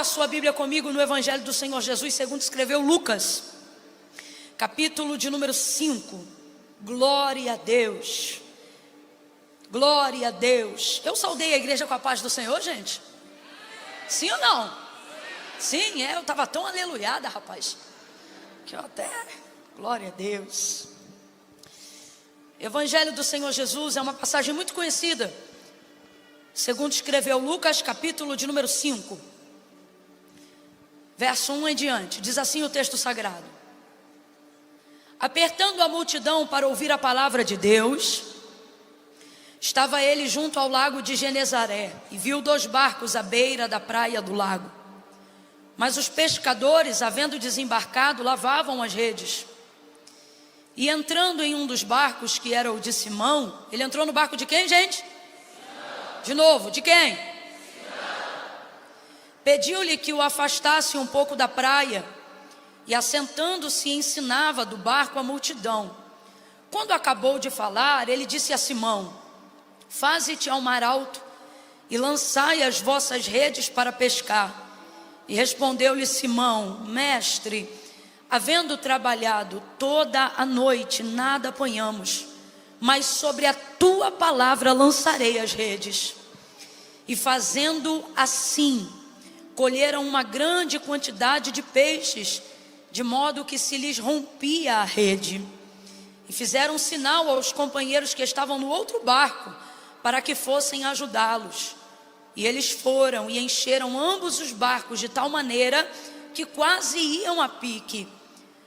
sua Bíblia comigo no Evangelho do Senhor Jesus, segundo escreveu Lucas, capítulo de número 5. Glória a Deus. Glória a Deus. Eu saudei a igreja com a paz do Senhor, gente? Sim ou não? Sim, eu estava tão aleluiada, rapaz, que eu até... Glória a Deus. Evangelho do Senhor Jesus é uma passagem muito conhecida, segundo escreveu Lucas, capítulo de número 5, verso 1 em diante. Diz assim o texto sagrado: apertando a multidão para ouvir a palavra de Deus, estava ele junto ao lago de Genezaré, e viu 2 barcos à beira da praia do lago. Mas os pescadores, havendo desembarcado, lavavam as redes. E entrando em um dos barcos, que era o de Simão, ele entrou no barco de quem, gente? Simão. De novo, de quem? Pediu-lhe que o afastasse um pouco da praia, e assentando-se ensinava do barco a multidão. Quando acabou de falar, ele disse a Simão: faze-te ao mar alto e lançai as vossas redes para pescar. E respondeu-lhe Simão: mestre, havendo trabalhado toda a noite, nada apanhamos, mas sobre a tua palavra lançarei as redes. E fazendo assim, colheram uma grande quantidade de peixes, de modo que se lhes rompia a rede. E fizeram sinal aos companheiros que estavam no outro barco, para que fossem ajudá-los. E eles foram e encheram ambos os barcos de tal maneira que quase iam a pique.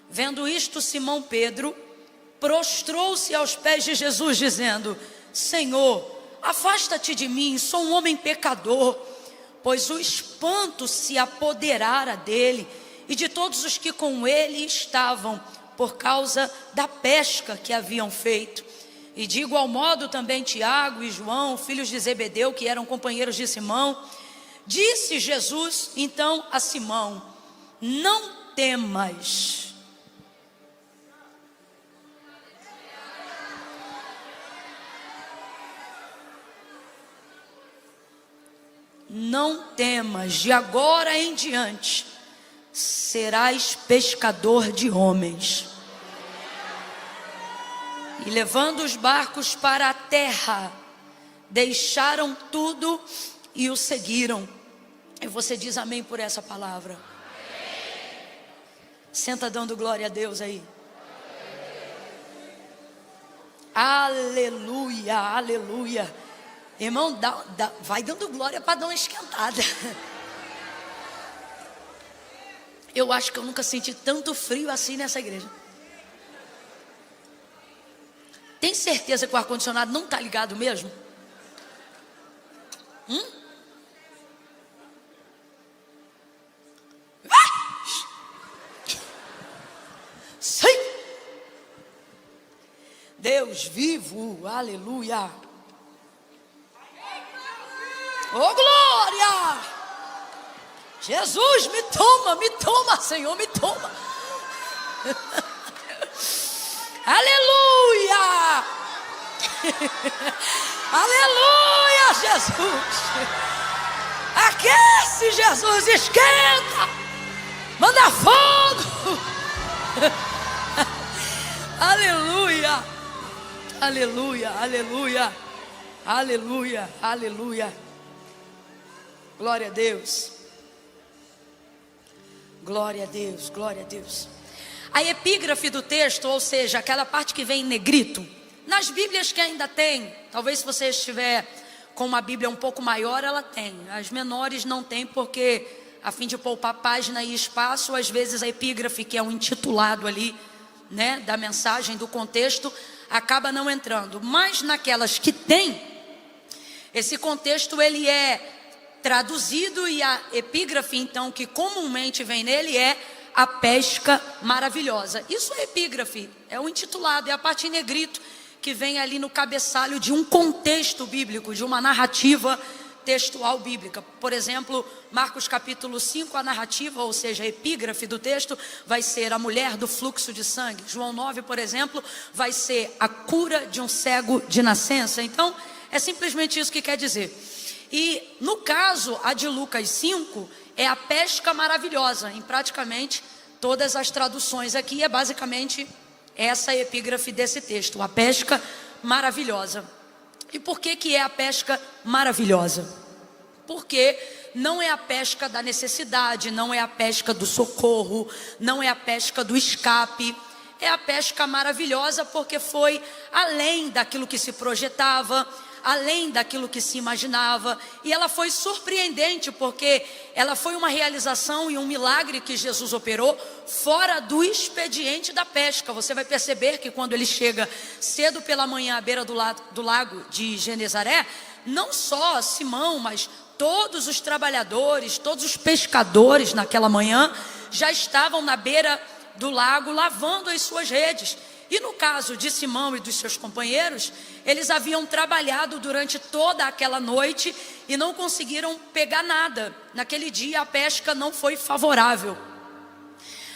Vendo isto, Simão Pedro prostrou-se aos pés de Jesus, dizendo: Senhor, afasta-te de mim, sou um homem pecador. Pois o espanto se apoderara dele e de todos os que com ele estavam, por causa da pesca que haviam feito. E de igual modo também Tiago e João, filhos de Zebedeu, que eram companheiros de Simão. Disse Jesus então a Simão: não temas. Não temas, de agora em diante serás pescador de homens. E levando os barcos para a terra, deixaram tudo e o seguiram. E você diz amém por essa palavra? Amém. Senta dando glória a Deus aí. Aleluia, aleluia. Irmão, vai dando glória para dar uma esquentada. Eu acho que eu nunca senti tanto frio assim nessa igreja. Tem certeza que o ar-condicionado não está ligado mesmo? Sim. Deus vivo, aleluia. Oh glória! Jesus, me toma, Senhor, me toma. Aleluia! Aleluia, Jesus! Aquece, Jesus, esquenta! Manda fogo! Aleluia! Aleluia, aleluia! Aleluia, aleluia! Glória a Deus! Glória a Deus, glória a Deus. A epígrafe do texto, ou seja, aquela parte que vem em negrito, nas Bíblias que ainda tem, talvez se você estiver com uma Bíblia um pouco maior, ela tem. As menores não tem, porque a fim de poupar página e espaço, às vezes a epígrafe, que é um intitulado ali, né, da mensagem, do contexto, acaba não entrando. Mas naquelas que tem, esse contexto ele é traduzido, e a epígrafe então que comumente vem nele é a pesca maravilhosa. Isso é epígrafe, é o intitulado, é a parte em negrito que vem ali no cabeçalho de um contexto bíblico, de uma narrativa textual bíblica. Por exemplo, Marcos capítulo 5, a narrativa, ou seja, a epígrafe do texto vai ser a mulher do fluxo de sangue. João 9, por exemplo, vai ser a cura de um cego de nascença. Então, é simplesmente isso que quer dizer. E no caso, a de Lucas 5, é a pesca maravilhosa. Em praticamente todas as traduções aqui é basicamente essa epígrafe desse texto, a pesca maravilhosa. E por que é a pesca maravilhosa? Porque não é a pesca da necessidade, não é a pesca do socorro, não é a pesca do escape. É a pesca maravilhosa porque foi além daquilo que se projetava, além daquilo que se imaginava. E ela foi surpreendente porque ela foi uma realização e um milagre que Jesus operou fora do expediente da pesca. Você vai perceber que quando ele chega cedo pela manhã à beira do lago de Genezaré, não só Simão, mas todos os trabalhadores, todos os pescadores naquela manhã já estavam na beira do lago lavando as suas redes. E no caso de Simão e dos seus companheiros, eles haviam trabalhado durante toda aquela noite e não conseguiram pegar nada. Naquele dia a pesca não foi favorável.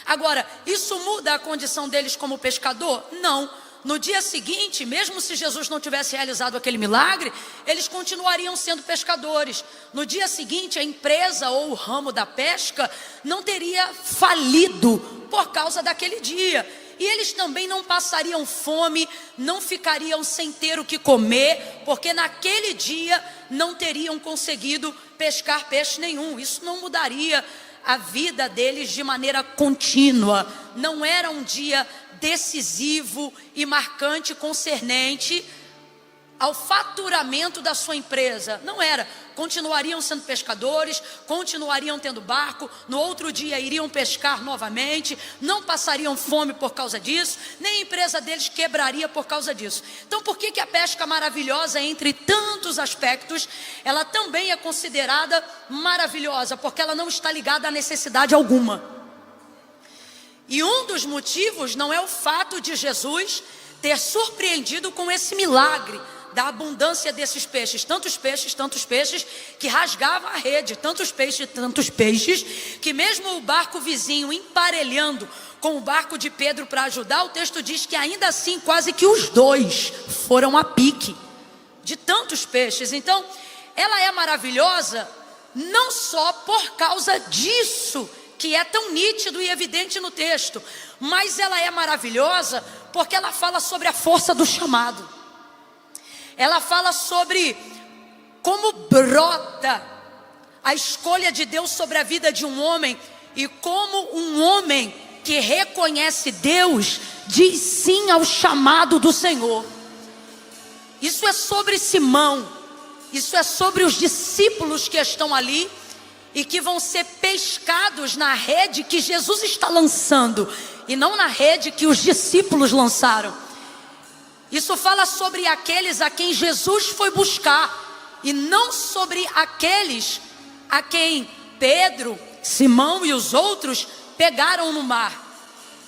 Agora, isso muda a condição deles como pescador? Não. No dia seguinte, mesmo se Jesus não tivesse realizado aquele milagre, eles continuariam sendo pescadores. No dia seguinte, a empresa ou o ramo da pesca não teria falido por causa daquele dia. E eles também não passariam fome, não ficariam sem ter o que comer, porque naquele dia não teriam conseguido pescar peixe nenhum. Isso não mudaria a vida deles de maneira contínua. Não era um dia decisivo e marcante concernente ao faturamento da sua empresa. Não era. Continuariam sendo pescadores, continuariam tendo barco, no outro dia iriam pescar novamente, não passariam fome por causa disso, nem a empresa deles quebraria por causa disso. Então por que a pesca maravilhosa, entre tantos aspectos, ela também é considerada maravilhosa? Porque ela não está ligada a necessidade alguma. E um dos motivos não é o fato de Jesus ter surpreendido com esse milagre da abundância desses peixes, tantos peixes, que rasgava a rede, tantos peixes, que mesmo o barco vizinho emparelhando com o barco de Pedro para ajudar, o texto diz que ainda assim quase que os dois foram a pique, de tantos peixes. Então, ela é maravilhosa, não só por causa disso, que é tão nítido e evidente no texto, mas ela é maravilhosa porque ela fala sobre a força do chamado. Ela fala sobre como brota a escolha de Deus sobre a vida de um homem, e como um homem que reconhece Deus diz sim ao chamado do Senhor. Isso é sobre Simão, isso é sobre os discípulos que estão ali e que vão ser pescados na rede que Jesus está lançando, e não na rede que os discípulos lançaram. Isso fala sobre aqueles a quem Jesus foi buscar, e não sobre aqueles a quem Pedro, Simão e os outros pegaram no mar.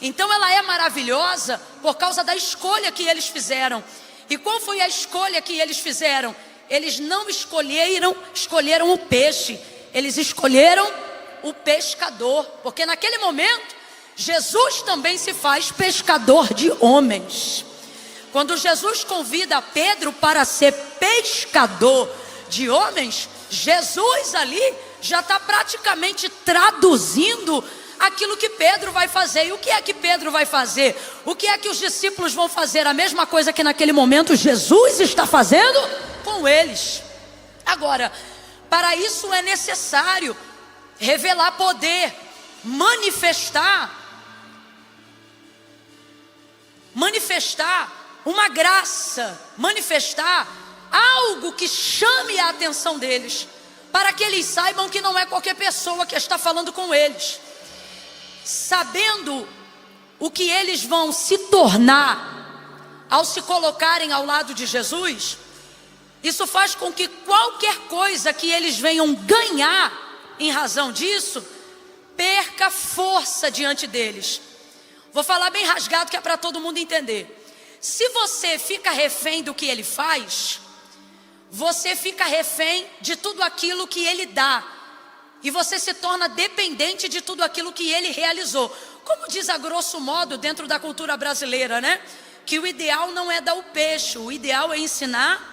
Então ela é maravilhosa por causa da escolha que eles fizeram. E qual foi a escolha que eles fizeram? Eles não escolheram o peixe, eles escolheram o pescador, porque naquele momento Jesus também se faz pescador de homens. Quando Jesus convida Pedro para ser pescador de homens, Jesus ali já está praticamente traduzindo aquilo que Pedro vai fazer. E o que é que Pedro vai fazer? O que é que os discípulos vão fazer? A mesma coisa que naquele momento Jesus está fazendo com eles. Agora, para isso é necessário revelar poder, manifestar uma graça, manifestar algo que chame a atenção deles, para que eles saibam que não é qualquer pessoa que está falando com eles. Sabendo o que eles vão se tornar ao se colocarem ao lado de Jesus, isso faz com que qualquer coisa que eles venham ganhar em razão disso, perca força diante deles. Vou falar bem rasgado que é para todo mundo entender. Se você fica refém do que ele faz, você fica refém de tudo aquilo que ele dá, e você se torna dependente de tudo aquilo que ele realizou. Como diz a grosso modo dentro da cultura brasileira, né? Que o ideal não é dar o peixe, o ideal é ensinar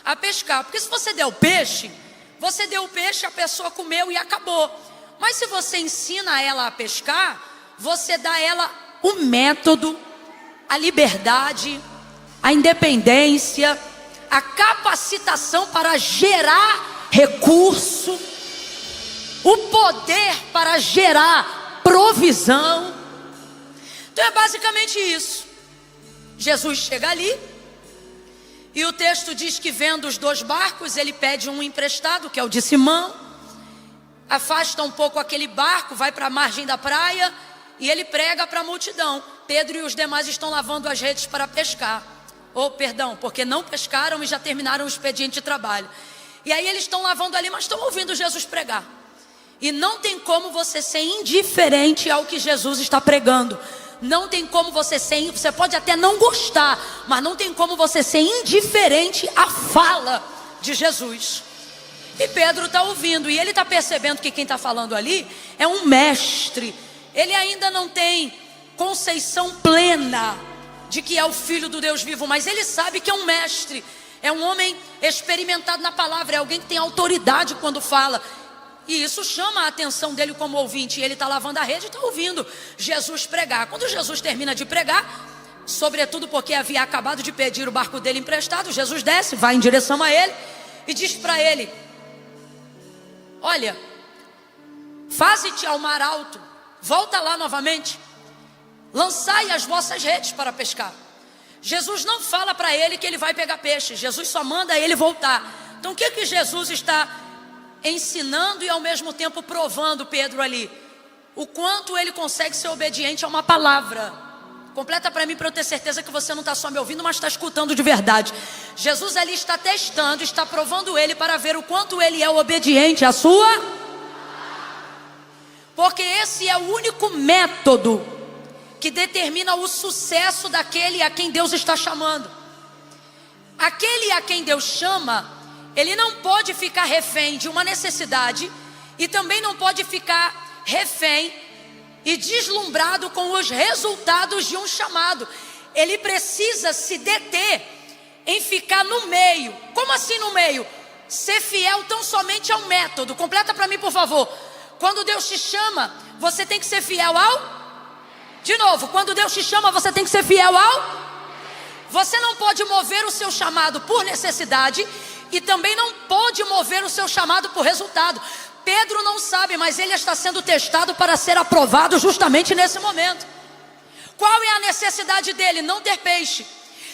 a pescar. Porque se você der o peixe, você deu o peixe, a pessoa comeu e acabou. Mas se você ensina ela a pescar, você dá a ela o método, a liberdade, a independência, a capacitação para gerar recurso, o poder para gerar provisão. Então é basicamente isso. Jesus chega ali e o texto diz que vendo os 2 barcos, ele pede um emprestado, que é o de Simão, afasta um pouco aquele barco, vai para a margem da praia e ele prega para a multidão. Pedro e os demais estão lavando as redes para pescar. Porque não pescaram e já terminaram o expediente de trabalho. E aí eles estão lavando ali, mas estão ouvindo Jesus pregar. E não tem como você ser indiferente ao que Jesus está pregando. Não tem como você pode até não gostar, mas não tem como você ser indiferente à fala de Jesus. E Pedro está ouvindo, e ele está percebendo que quem está falando ali é um mestre. Ele ainda não tem conceição plena de que é o Filho do Deus vivo, mas ele sabe que é um mestre, é um homem experimentado na palavra, é alguém que tem autoridade quando fala. E isso chama a atenção dele como ouvinte. E ele está lavando a rede e está ouvindo Jesus pregar. Quando Jesus termina de pregar, sobretudo porque havia acabado de pedir o barco dele emprestado, Jesus desce, vai em direção a ele e diz para ele: olha, faze-te ao mar alto, volta lá novamente, lançai as vossas redes para pescar. Jesus não fala para ele que ele vai pegar peixe, Jesus só manda ele voltar. Então o que Jesus está ensinando e ao mesmo tempo provando Pedro ali? O quanto ele consegue ser obediente a uma palavra. Completa para mim, para eu ter certeza que você não está só me ouvindo, mas está escutando de verdade. Jesus ali está testando, está provando ele para ver o quanto ele é obediente à sua. Porque esse é o único método que determina o sucesso daquele a quem Deus está chamando. Aquele a quem Deus chama, ele não pode ficar refém de uma necessidade e também não pode ficar refém e deslumbrado com os resultados de um chamado. Ele precisa se deter em ficar no meio. Como assim no meio? Ser fiel tão somente ao método. Completa para mim, por favor. Quando Deus te chama, você tem que ser fiel ao... De novo, quando Deus te chama, você tem que ser fiel ao... Você não pode mover o seu chamado por necessidade e também não pode mover o seu chamado por resultado. Pedro não sabe, mas ele está sendo testado para ser aprovado justamente nesse momento. Qual é a necessidade dele? Não ter peixe.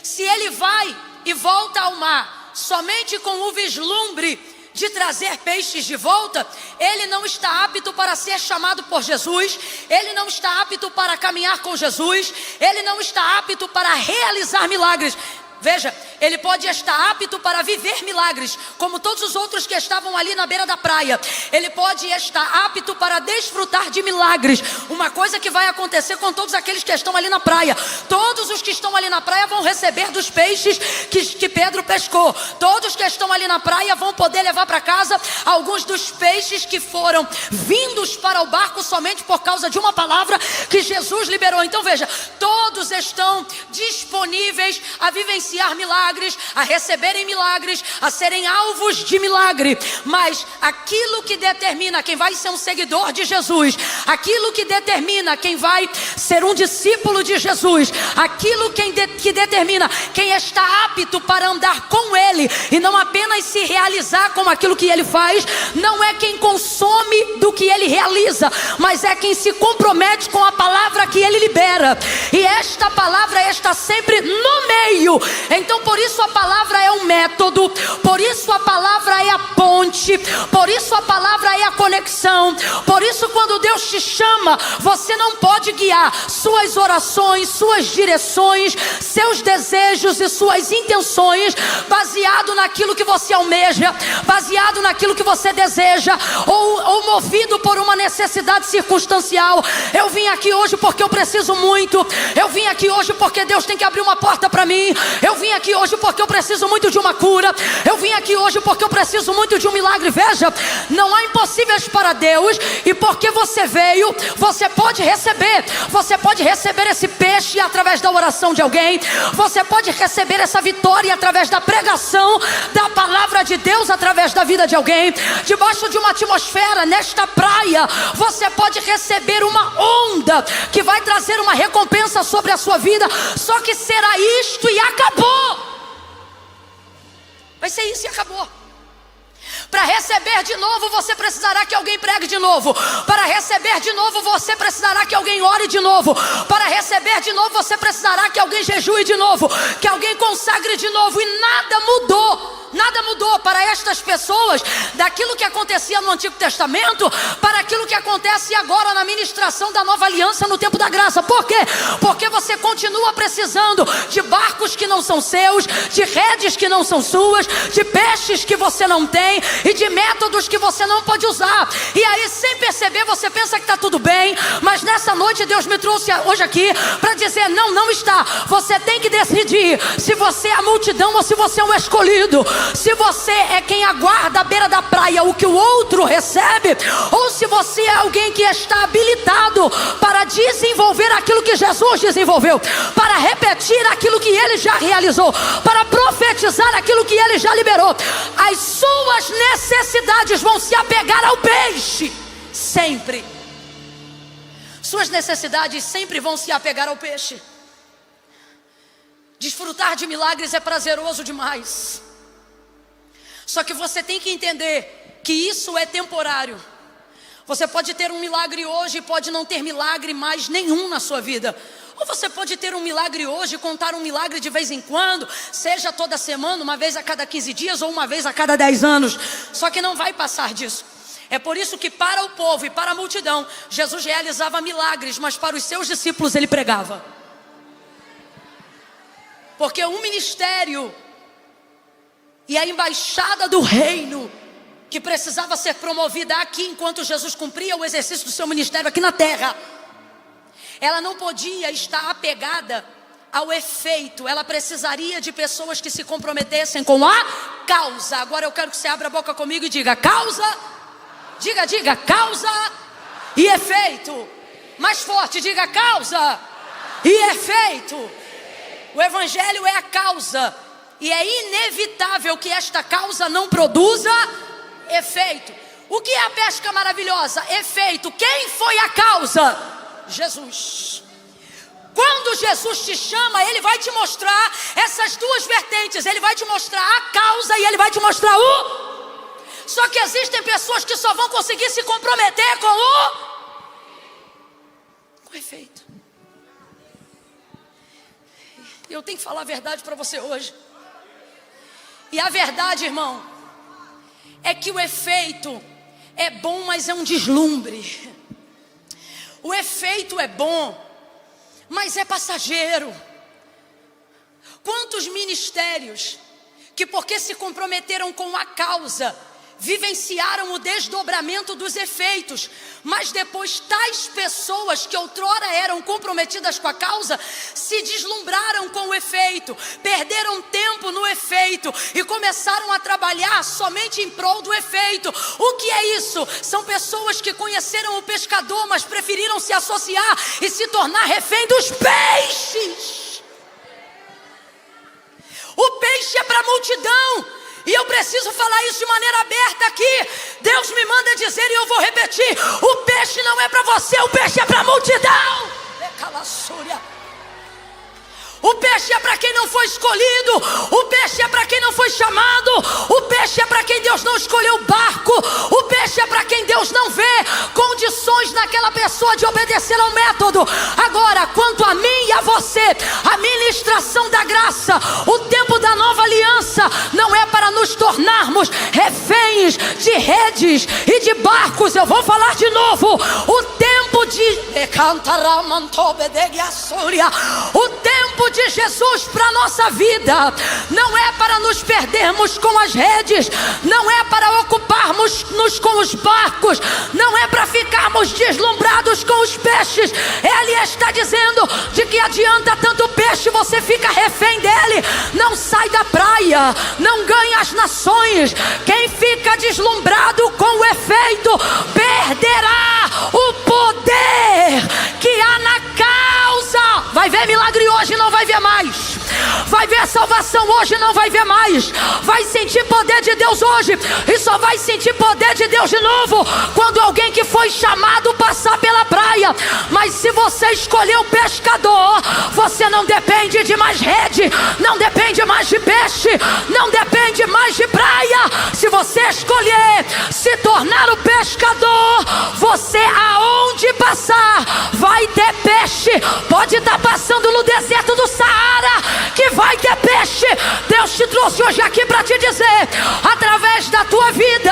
Se ele vai e volta ao mar somente com o vislumbre de trazer peixes de volta, ele não está apto para ser chamado por Jesus, ele não está apto para caminhar com Jesus, ele não está apto para realizar milagres. Veja, ele pode estar apto para viver milagres, como todos os outros que estavam ali na beira da praia. Ele pode estar apto para desfrutar de milagres. Uma coisa que vai acontecer com todos aqueles que estão ali na praia: todos os que estão ali na praia vão receber dos peixes que Pedro pescou. Todos que estão ali na praia vão poder levar para casa alguns dos peixes que foram vindos para o barco somente por causa de uma palavra que Jesus liberou. Então veja, todos estão disponíveis a vivenciar milagres, a receberem milagres, a serem alvos de milagre. Mas aquilo que determina quem vai ser um seguidor de Jesus, aquilo que determina quem vai ser um discípulo de Jesus, aquilo que determina quem está apto para andar com ele e não apenas se realizar com aquilo que ele faz, não é quem consome do que ele realiza, mas é quem se compromete com a palavra que ele libera. E esta palavra está sempre no meio. Então por isso a palavra é um método, por isso a palavra é a ponte, por isso a palavra é a conexão. Por isso quando Deus te chama, você não pode guiar suas orações, suas direções, seus desejos e suas intenções baseado naquilo que você almeja, baseado naquilo que você deseja, ou movido por uma necessidade circunstancial. Eu vim aqui hoje porque eu preciso muito, eu vim aqui hoje porque Deus tem que abrir uma porta para mim, eu vim aqui hoje hoje porque eu preciso muito de uma cura. Eu vim aqui hoje porque eu preciso muito de um milagre. Veja, não há impossíveis para Deus. E porque você veio, você pode receber. Você pode receber esse peixe através da oração de alguém. Você pode receber essa vitória através da pregação da palavra de Deus, através da vida de alguém. Debaixo de uma atmosfera, nesta praia, você pode receber uma onda que vai trazer uma recompensa sobre a sua vida. Só que será isto e acabou. Vai ser isso e acabou. Para receber de novo, você precisará que alguém pregue de novo. Para receber de novo, você precisará que alguém ore de novo. Para receber de novo, você precisará que alguém jejue de novo, que alguém consagre de novo. E nada mudou. Nada mudou para estas pessoas daquilo que acontecia no Antigo Testamento para aquilo que acontece agora na ministração da nova aliança no tempo da graça. Por quê? Porque você continua precisando de barcos que não são seus, de redes que não são suas, de peixes que você não tem e de métodos que você não pode usar. E aí, sem perceber, você pensa que está tudo bem, mas nessa noite Deus me trouxe hoje aqui para dizer: não, não está. Você tem que decidir se você é a multidão ou se você é um escolhido. Se você é quem aguarda à beira da praia o que o outro recebe, ou se você é alguém que está habilitado para desenvolver aquilo que Jesus desenvolveu, para repetir aquilo que Ele já realizou, para profetizar aquilo que Ele já liberou. As suas necessidades vão se apegar ao peixe, sempre. Suas necessidades sempre vão se apegar ao peixe. Desfrutar de milagres é prazeroso demais. Só que você tem que entender que isso é temporário. Você pode ter um milagre hoje e pode não ter milagre mais nenhum na sua vida. Ou você pode ter um milagre hoje e contar um milagre de vez em quando, seja toda semana, uma vez a cada 15 dias ou uma vez a cada 10 anos. Só que não vai passar disso. É por isso que para o povo e para a multidão, Jesus realizava milagres, mas para os seus discípulos Ele pregava. Porque um ministério e a embaixada do reino que precisava ser promovida aqui enquanto Jesus cumpria o exercício do seu ministério aqui na terra, ela não podia estar apegada ao efeito. Ela precisaria de pessoas que se comprometessem com a causa. Agora eu quero que você abra a boca comigo e diga: causa. Diga, causa e efeito. Mais forte, diga: causa e efeito. O evangelho é a causa. E é inevitável que esta causa não produza efeito. O que é a pesca maravilhosa? Efeito. Quem foi a causa? Jesus. Quando Jesus te chama, Ele vai te mostrar essas duas vertentes. Ele vai te mostrar a causa e Ele vai te mostrar o... Só que existem pessoas que só vão conseguir se comprometer com o efeito. Eu tenho que falar a verdade para você hoje. E a verdade, irmão, é que o efeito é bom, mas é um deslumbre. O efeito é bom, mas é passageiro. Quantos ministérios que, porque se comprometeram com a causa, vivenciaram o desdobramento dos efeitos, mas depois tais pessoas que outrora eram comprometidas com a causa se deslumbraram com o efeito, perderam tempo no efeito e começaram a trabalhar somente em prol do efeito. O que é isso? São pessoas que conheceram o pescador, mas preferiram se associar e se tornar refém dos peixes. O peixe é para a multidão. E eu preciso falar isso de maneira aberta aqui. Deus me manda dizer e eu vou repetir: o peixe não é para você, o peixe é para a multidão. O peixe é para quem não foi escolhido. O peixe é para quem não foi chamado. O peixe é para quem Deus não escolheu o barco. O peixe é para quem Deus não vê condições naquela pessoa de obedecer ao método. Agora, quanto a mim e a você, a ministração da graça, o tempo da nova aliança não é para nos tornarmos reféns de redes e de barcos. Eu vou falar de novo. O tempo de O tempo de Jesus para a nossa vida não é para nos perdermos com as redes, não é para ocuparmos-nos com os barcos, não é para ficarmos deslumbrados com os peixes. Ele está dizendo: de que adianta tanto peixe, você fica refém dele, não sai da praia, não ganha as nações. Quem fica deslumbrado com o efeito perderá o poder que há na causa. Vai ver milagre hoje, não vai ver mais. Vai ver salvação hoje, não vai ver mais. Vai sentir poder de Deus hoje, e só vai sentir poder de Deus de novo quando alguém que foi chamado passar pela praia. Mas se você escolher o pescador, você não depende de mais rede, não depende mais de peixe, não depende mais de praia. Se você escolher se tornar o pescador, você aonde passar vai ter peixe. Pode estar passando no deserto do Saara, que vai ter peixe. Deus te trouxe hoje aqui para te dizer: através da tua vida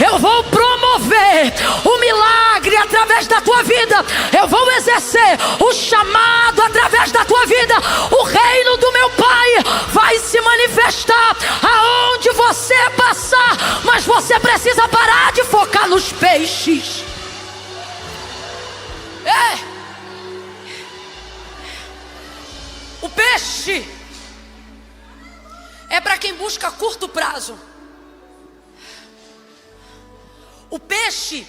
eu vou promover o milagre, através da tua vida eu vou exercer o chamado, através da tua vida o reino do meu Pai vai se manifestar aonde você passar. Mas você precisa parar de focar nos peixes. O peixe é para quem busca curto prazo. O peixe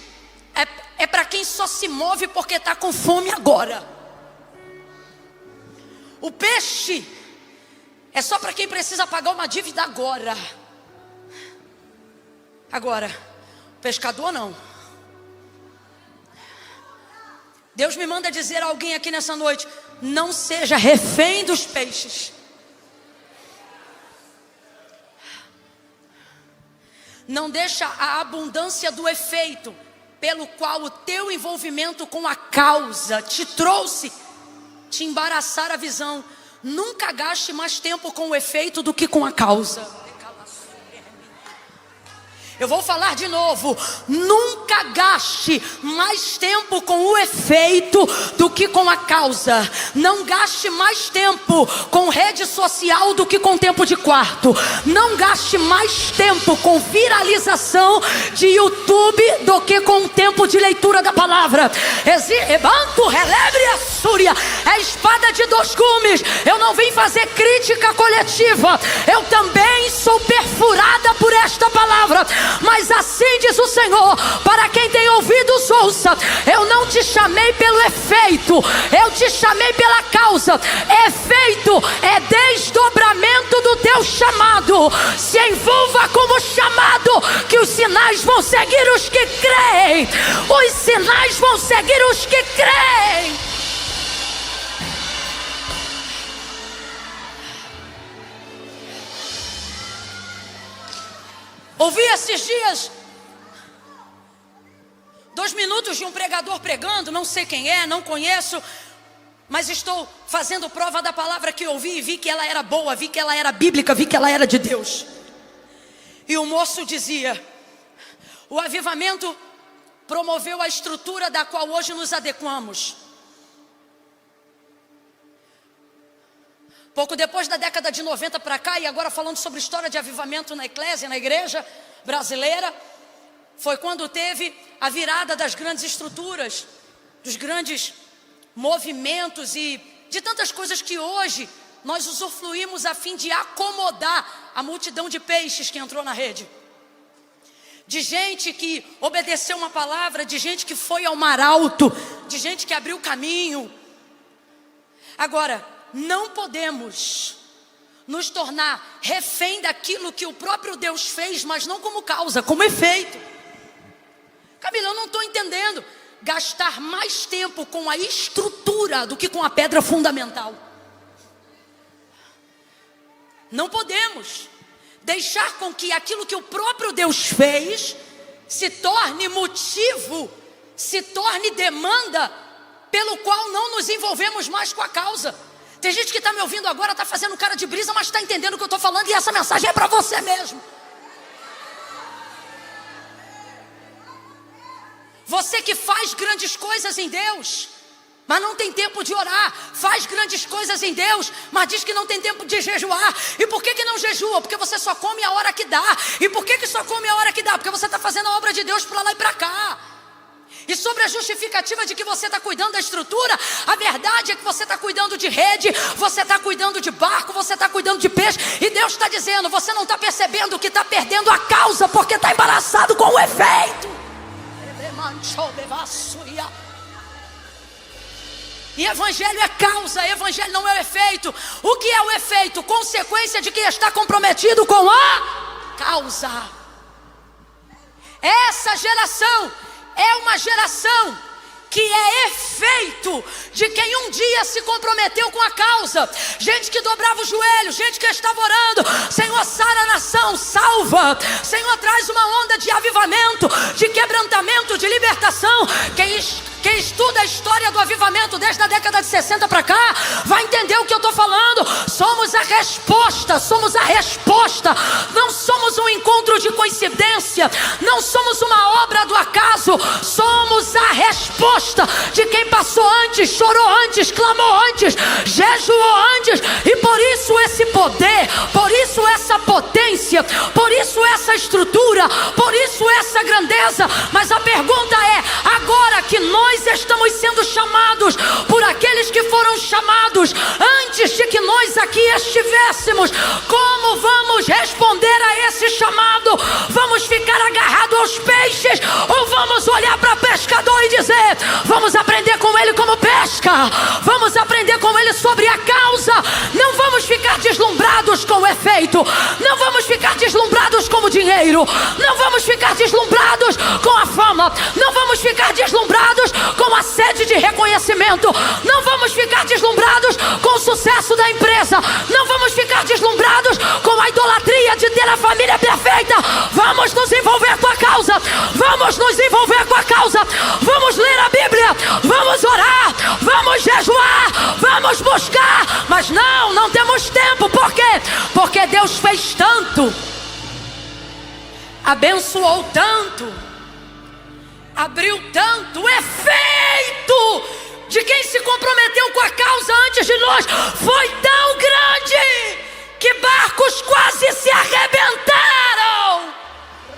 é para quem só se move porque está com fome agora. O peixe é só para quem precisa pagar uma dívida agora. Agora, o pescador não. Deus me manda dizer a alguém aqui nessa noite: não seja refém dos peixes. Não deixa a abundância do efeito pelo qual o teu envolvimento com a causa te trouxe te embaraçar a visão. Nunca gaste mais tempo com o efeito do que com a causa. Eu vou falar de novo: nunca gaste mais tempo com o efeito do que com a causa. Não gaste mais tempo com rede social do que com tempo de quarto. Não gaste mais tempo com viralização de YouTube do que com tempo de leitura da palavra. É espada de dois gumes. Eu não vim fazer crítica coletiva, eu também sou perfurada por esta palavra. Mas assim diz o Senhor: para quem tem ouvidos, ouça. Eu não te chamei pelo efeito, eu te chamei pela causa. Efeito é desdobramento do teu chamado. Se envolva como chamado, que os sinais vão seguir os que creem. Os sinais vão seguir os que creem. Ouvi esses dias 2 minutos de um pregador pregando, não sei quem é, não conheço, mas estou fazendo prova da palavra que ouvi e vi que ela era boa, vi que ela era bíblica, vi que ela era de Deus. E o moço dizia: o avivamento promoveu a estrutura da qual hoje nos adequamos. Pouco depois da década de 90 para cá, e agora falando sobre história de avivamento na eclésia, na igreja brasileira, foi quando teve a virada das grandes estruturas, dos grandes movimentos e de tantas coisas que hoje nós usufruímos a fim de acomodar a multidão de peixes que entrou na rede. De gente que obedeceu uma palavra, de gente que foi ao mar alto, de gente que abriu caminho. Agora, não podemos nos tornar refém daquilo que o próprio Deus fez, mas não como causa, como efeito. Camila, eu não estou entendendo. Gastar mais tempo com a estrutura do que com a pedra fundamental. Não podemos deixar com que aquilo que o próprio Deus fez se torne motivo, se torne demanda pelo qual não nos envolvemos mais com a causa. Tem gente que está me ouvindo agora, está fazendo cara de brisa, mas está entendendo o que eu estou falando, e essa mensagem é para você mesmo. Você que faz grandes coisas em Deus, mas não tem tempo de orar. Faz grandes coisas em Deus, mas diz que não tem tempo de jejuar. E por que não jejua? Porque você só come a hora que dá. E por que só come a hora que dá? Porque você está fazendo a obra de Deus para lá e para cá. E sobre a justificativa de que você está cuidando da estrutura, a verdade é que você está cuidando de rede, você está cuidando de barco, você está cuidando de peixe. E Deus está dizendo, você não está percebendo que está perdendo a causa, porque está embaraçado com o efeito. E evangelho é causa, evangelho não é o efeito. O que é o efeito? Consequência de quem está comprometido com a causa. Essa geração é uma geração que é efeito de quem um dia se comprometeu com a causa. Gente que dobrava o joelho, gente que estava orando. Senhor, sara a nação, salva. Senhor, traz uma onda de avivamento, de quebrantamento, de libertação. Quem estuda a história do avivamento desde a década de 60 para cá, vai entender o que eu estou falando. Somos a resposta, somos a resposta. Não somos um encontro de coincidência, não somos uma obra do acaso. Somos a resposta de quem passou antes, chorou antes, clamou antes, jejuou antes. E por isso esse poder, por isso essa potência, por isso essa estrutura, por isso essa grandeza. Mas a pergunta é, agora que nós estamos sendo chamados por aqueles que foram chamados antes de que nós aqui estivéssemos, como vamos responder a esse chamado? Vamos ficar agarrados aos peixes ou vamos olhar para o pescador e dizer, vamos aprender com ele como pesca, vamos aprender com ele sobre a causa? Não vamos ficar deslumbrados com o efeito, não vamos ficar deslumbrados com o dinheiro, não vamos ficar deslumbrados com a fama, não vamos ficar deslumbrados com a sede de reconhecimento, não vamos ficar deslumbrados com o sucesso da empresa, não vamos ficar deslumbrados com a idolatria de ter a família perfeita. Vamos nos envolver com a causa, vamos nos envolver com a causa, vamos ler a Bíblia, vamos orar, vamos jejuar, vamos buscar. Mas não temos tempo. Por quê? Porque Deus fez tanto, abençoou tanto, abriu tanto. O efeito de quem se comprometeu com a causa antes de nós foi tão grande que barcos quase se arrebentaram.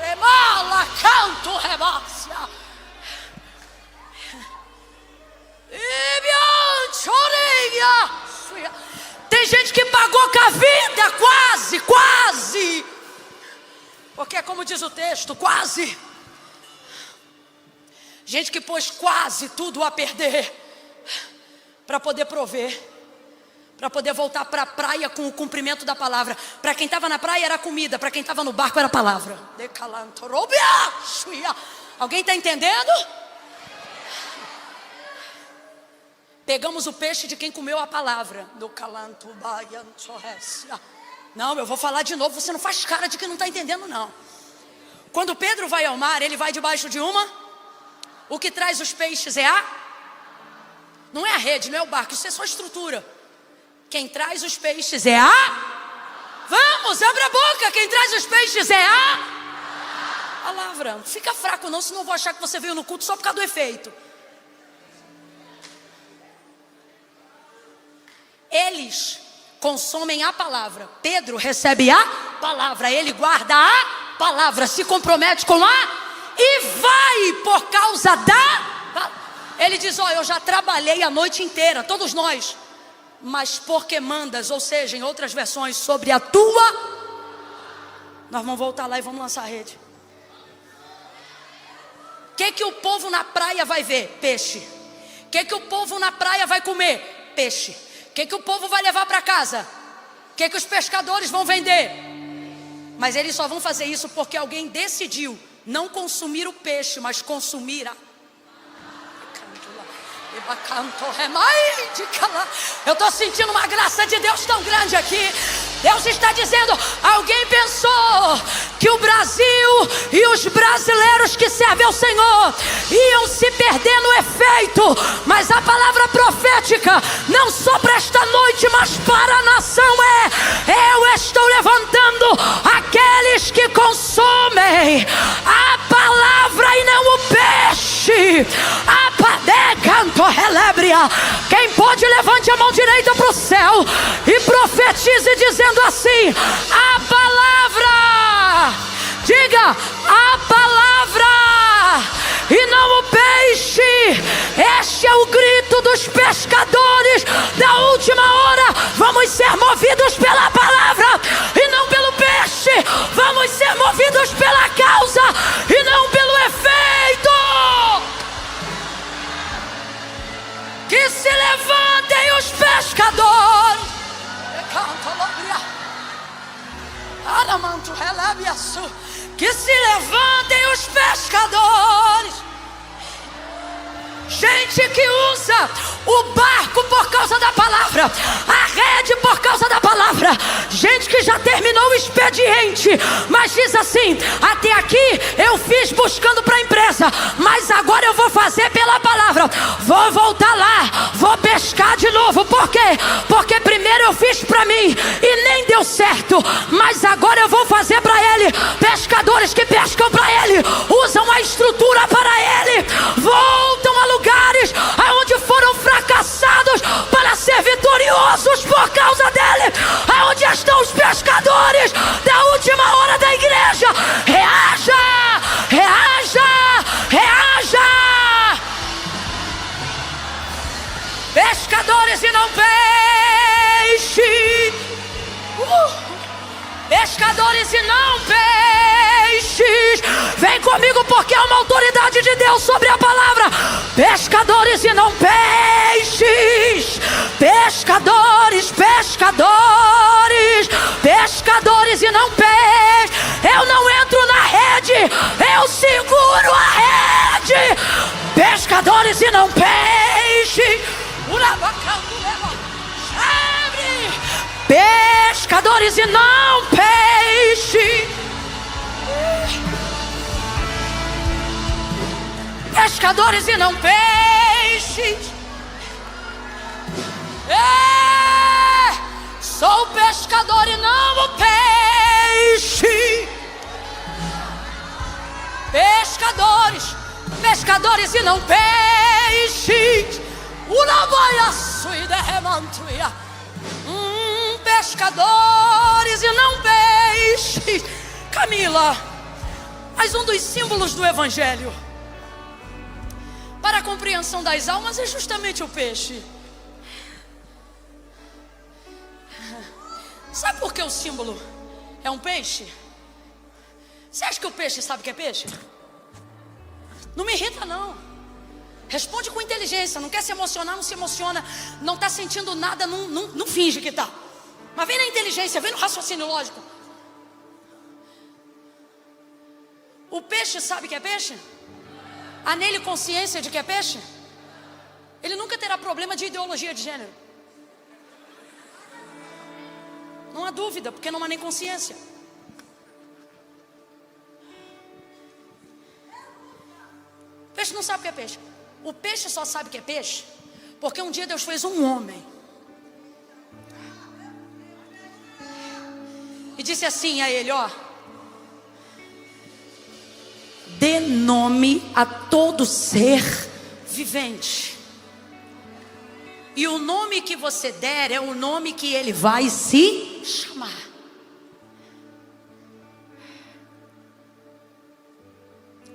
Remala, canto, rebácia. Tem gente que pagou com a vida, quase. Porque é como diz o texto, quase. Gente que pôs quase tudo a perder para poder prover, para poder voltar para a praia com o cumprimento da palavra. Para quem estava na praia era comida, para quem estava no barco era palavra. Alguém está entendendo? Pegamos o peixe de quem comeu a palavra. Não, eu vou falar de novo, você não faz cara de que não está entendendo não. Quando Pedro vai ao mar, ele vai debaixo de uma. O que traz os peixes não é a rede, não é o barco, isso é só estrutura. Quem traz os peixes é vamos, abre a boca. Quem traz os peixes é a palavra. Não fica fraco não, senão eu vou achar que você veio no culto só por causa do efeito. Eles consomem a palavra. Pedro recebe a palavra, ele guarda a palavra, se compromete com e vai por causa da. Ele diz, eu já trabalhei a noite inteira, todos nós, mas porque mandas, ou seja, em outras versões, sobre a tua. Nós vamos voltar lá e vamos lançar a rede. O que o povo na praia vai ver? Peixe. O que o povo na praia vai comer? Peixe. O que o povo vai levar para casa? O que os pescadores vão vender? Mas eles só vão fazer isso porque alguém decidiu não consumir o peixe, mas consumir a. Eu estou sentindo uma graça de Deus tão grande aqui. Deus está dizendo, alguém pensou que o Brasil e os brasileiros que servem ao Senhor iam se perder no efeito, mas a palavra profética, não só para esta noite, mas para a nação eu estou levantando aqueles que consomem a palavra e não o peixe. A canto relebe Quem pode, levante a mão direita para o céu e profetize dizendo assim: a palavra, diga a palavra e não o peixe. Este é o grito dos pescadores da última hora. Vamos ser movidos pela palavra e não pelo peixe. Vamos ser movidos pela causa e não pelo efeito. Que se levantem os pescadores. Que se levantem os pescadores. Gente que usa o barco por causa da palavra, a rede por causa da palavra. Gente que já terminou o expediente, mas diz assim: até aqui eu fiz buscando para a empresa, mas agora eu vou fazer pela palavra. Vou voltar lá, vou pescar de novo. Por quê? Porque primeiro eu fiz para mim e nem deu certo, mas agora eu vou fazer para ele. Pescadores que pescam para ele, usam a estrutura para ele, voltam a lugares aonde foram fracassados para ser vitoriosos por causa dele. Aonde estão os pescadores da última hora da igreja? Reaja, reaja, reaja. Pescadores e não peixe. Pescadores e não peixes. Vem comigo, porque há uma autoridade de Deus sobre a palavra. Pescadores e não peixes. Pescadores, pescadores. Pescadores e não peixes. Eu não entro na rede, eu seguro a rede. Pescadores e não peixes. Pescadores e não peixe. Pescadores e não peixes. Sou pescador e não o peixe. Pescadores, pescadores e não peixes. Pescadores e não peixes. Camila, mas um dos símbolos do evangelho para a compreensão das almas é justamente o peixe. Sabe por que o símbolo é um peixe? Você acha que o peixe sabe o que é peixe? Não me irrita não. Responde com inteligência. Não quer se emocionar, não se emociona. Não está sentindo nada, não finge que está. Mas vem na inteligência, vem no raciocínio lógico. O peixe sabe que é peixe? Há nele consciência de que é peixe? Ele nunca terá problema de ideologia de gênero. Não há dúvida, porque não há nem consciência. O peixe não sabe o que é peixe. O peixe só sabe que é peixe porque um dia Deus fez um homem e disse assim a ele: ó, dê nome a todo ser vivente, e o nome que você der é o nome que ele vai se chamar.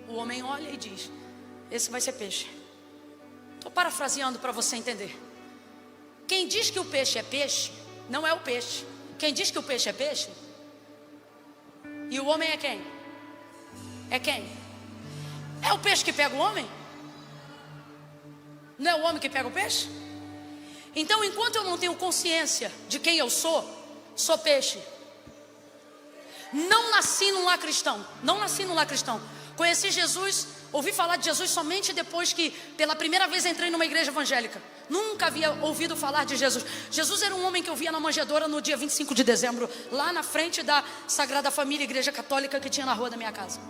O homem olha e diz: esse vai ser peixe. Estou parafraseando para você entender. Quem diz que o peixe é peixe, não é o peixe. Quem diz que o peixe é peixe, e o homem é quem? É quem? É o peixe que pega o homem? Não é o homem que pega o peixe? Então, enquanto eu não tenho consciência de quem eu sou peixe. Não nasci num lar cristão. Não nasci num lar cristão. Conheci Jesus, ouvi falar de Jesus somente depois que pela primeira vez entrei numa igreja evangélica. Nunca havia ouvido falar de Jesus. Jesus era um homem que eu via na manjedoura no dia 25 de dezembro, lá na frente da Sagrada Família, igreja católica que tinha na rua da minha casa.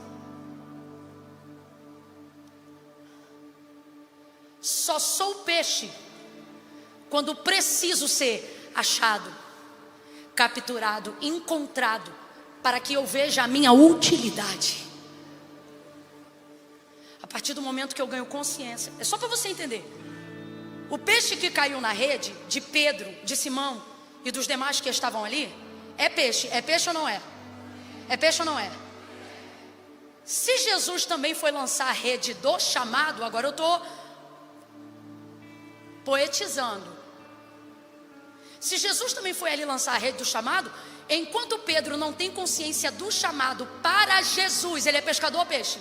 Só sou peixe quando preciso ser achado, capturado, encontrado, para que eu veja a minha utilidade. A partir do momento que eu ganho consciência, é só para você entender. O peixe que caiu na rede de Pedro, de Simão e dos demais que estavam ali, é peixe ou não é? É peixe ou não é? Se Jesus também foi lançar a rede do chamado, agora eu estou poetizando. Se Jesus também foi ali lançar a rede do chamado, enquanto Pedro não tem consciência do chamado para Jesus, ele é pescador ou peixe?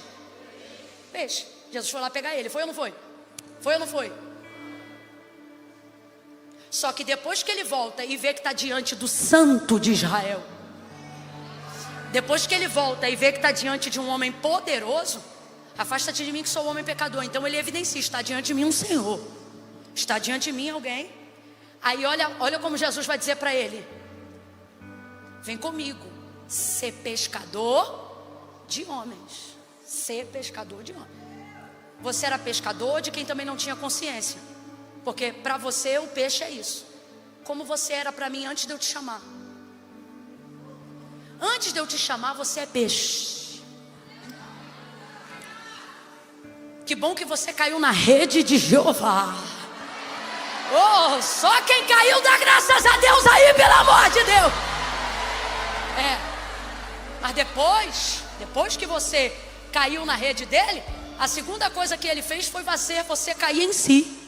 Peixe. Jesus foi lá pegar ele, foi ou não foi? Foi ou não foi? Só que depois que ele volta e vê que está diante do Santo de Israel, depois que ele volta e vê que está diante de um homem poderoso, afasta-te de mim que sou homem pecador. Então ele evidencia, está diante de mim um Senhor, está diante de mim alguém. Aí olha como Jesus vai dizer para ele: vem comigo, ser pescador de homens. Ser pescador de homens. Você era pescador de quem também não tinha consciência, porque para você o peixe é isso. Como você era para mim antes de eu te chamar. Antes de eu te chamar, você é peixe. Que bom que você caiu na rede de Jeová. Oh, só quem caiu dá graças a Deus aí, pelo amor de Deus. Mas depois que você caiu na rede dele, a segunda coisa que ele fez foi fazer você cair em si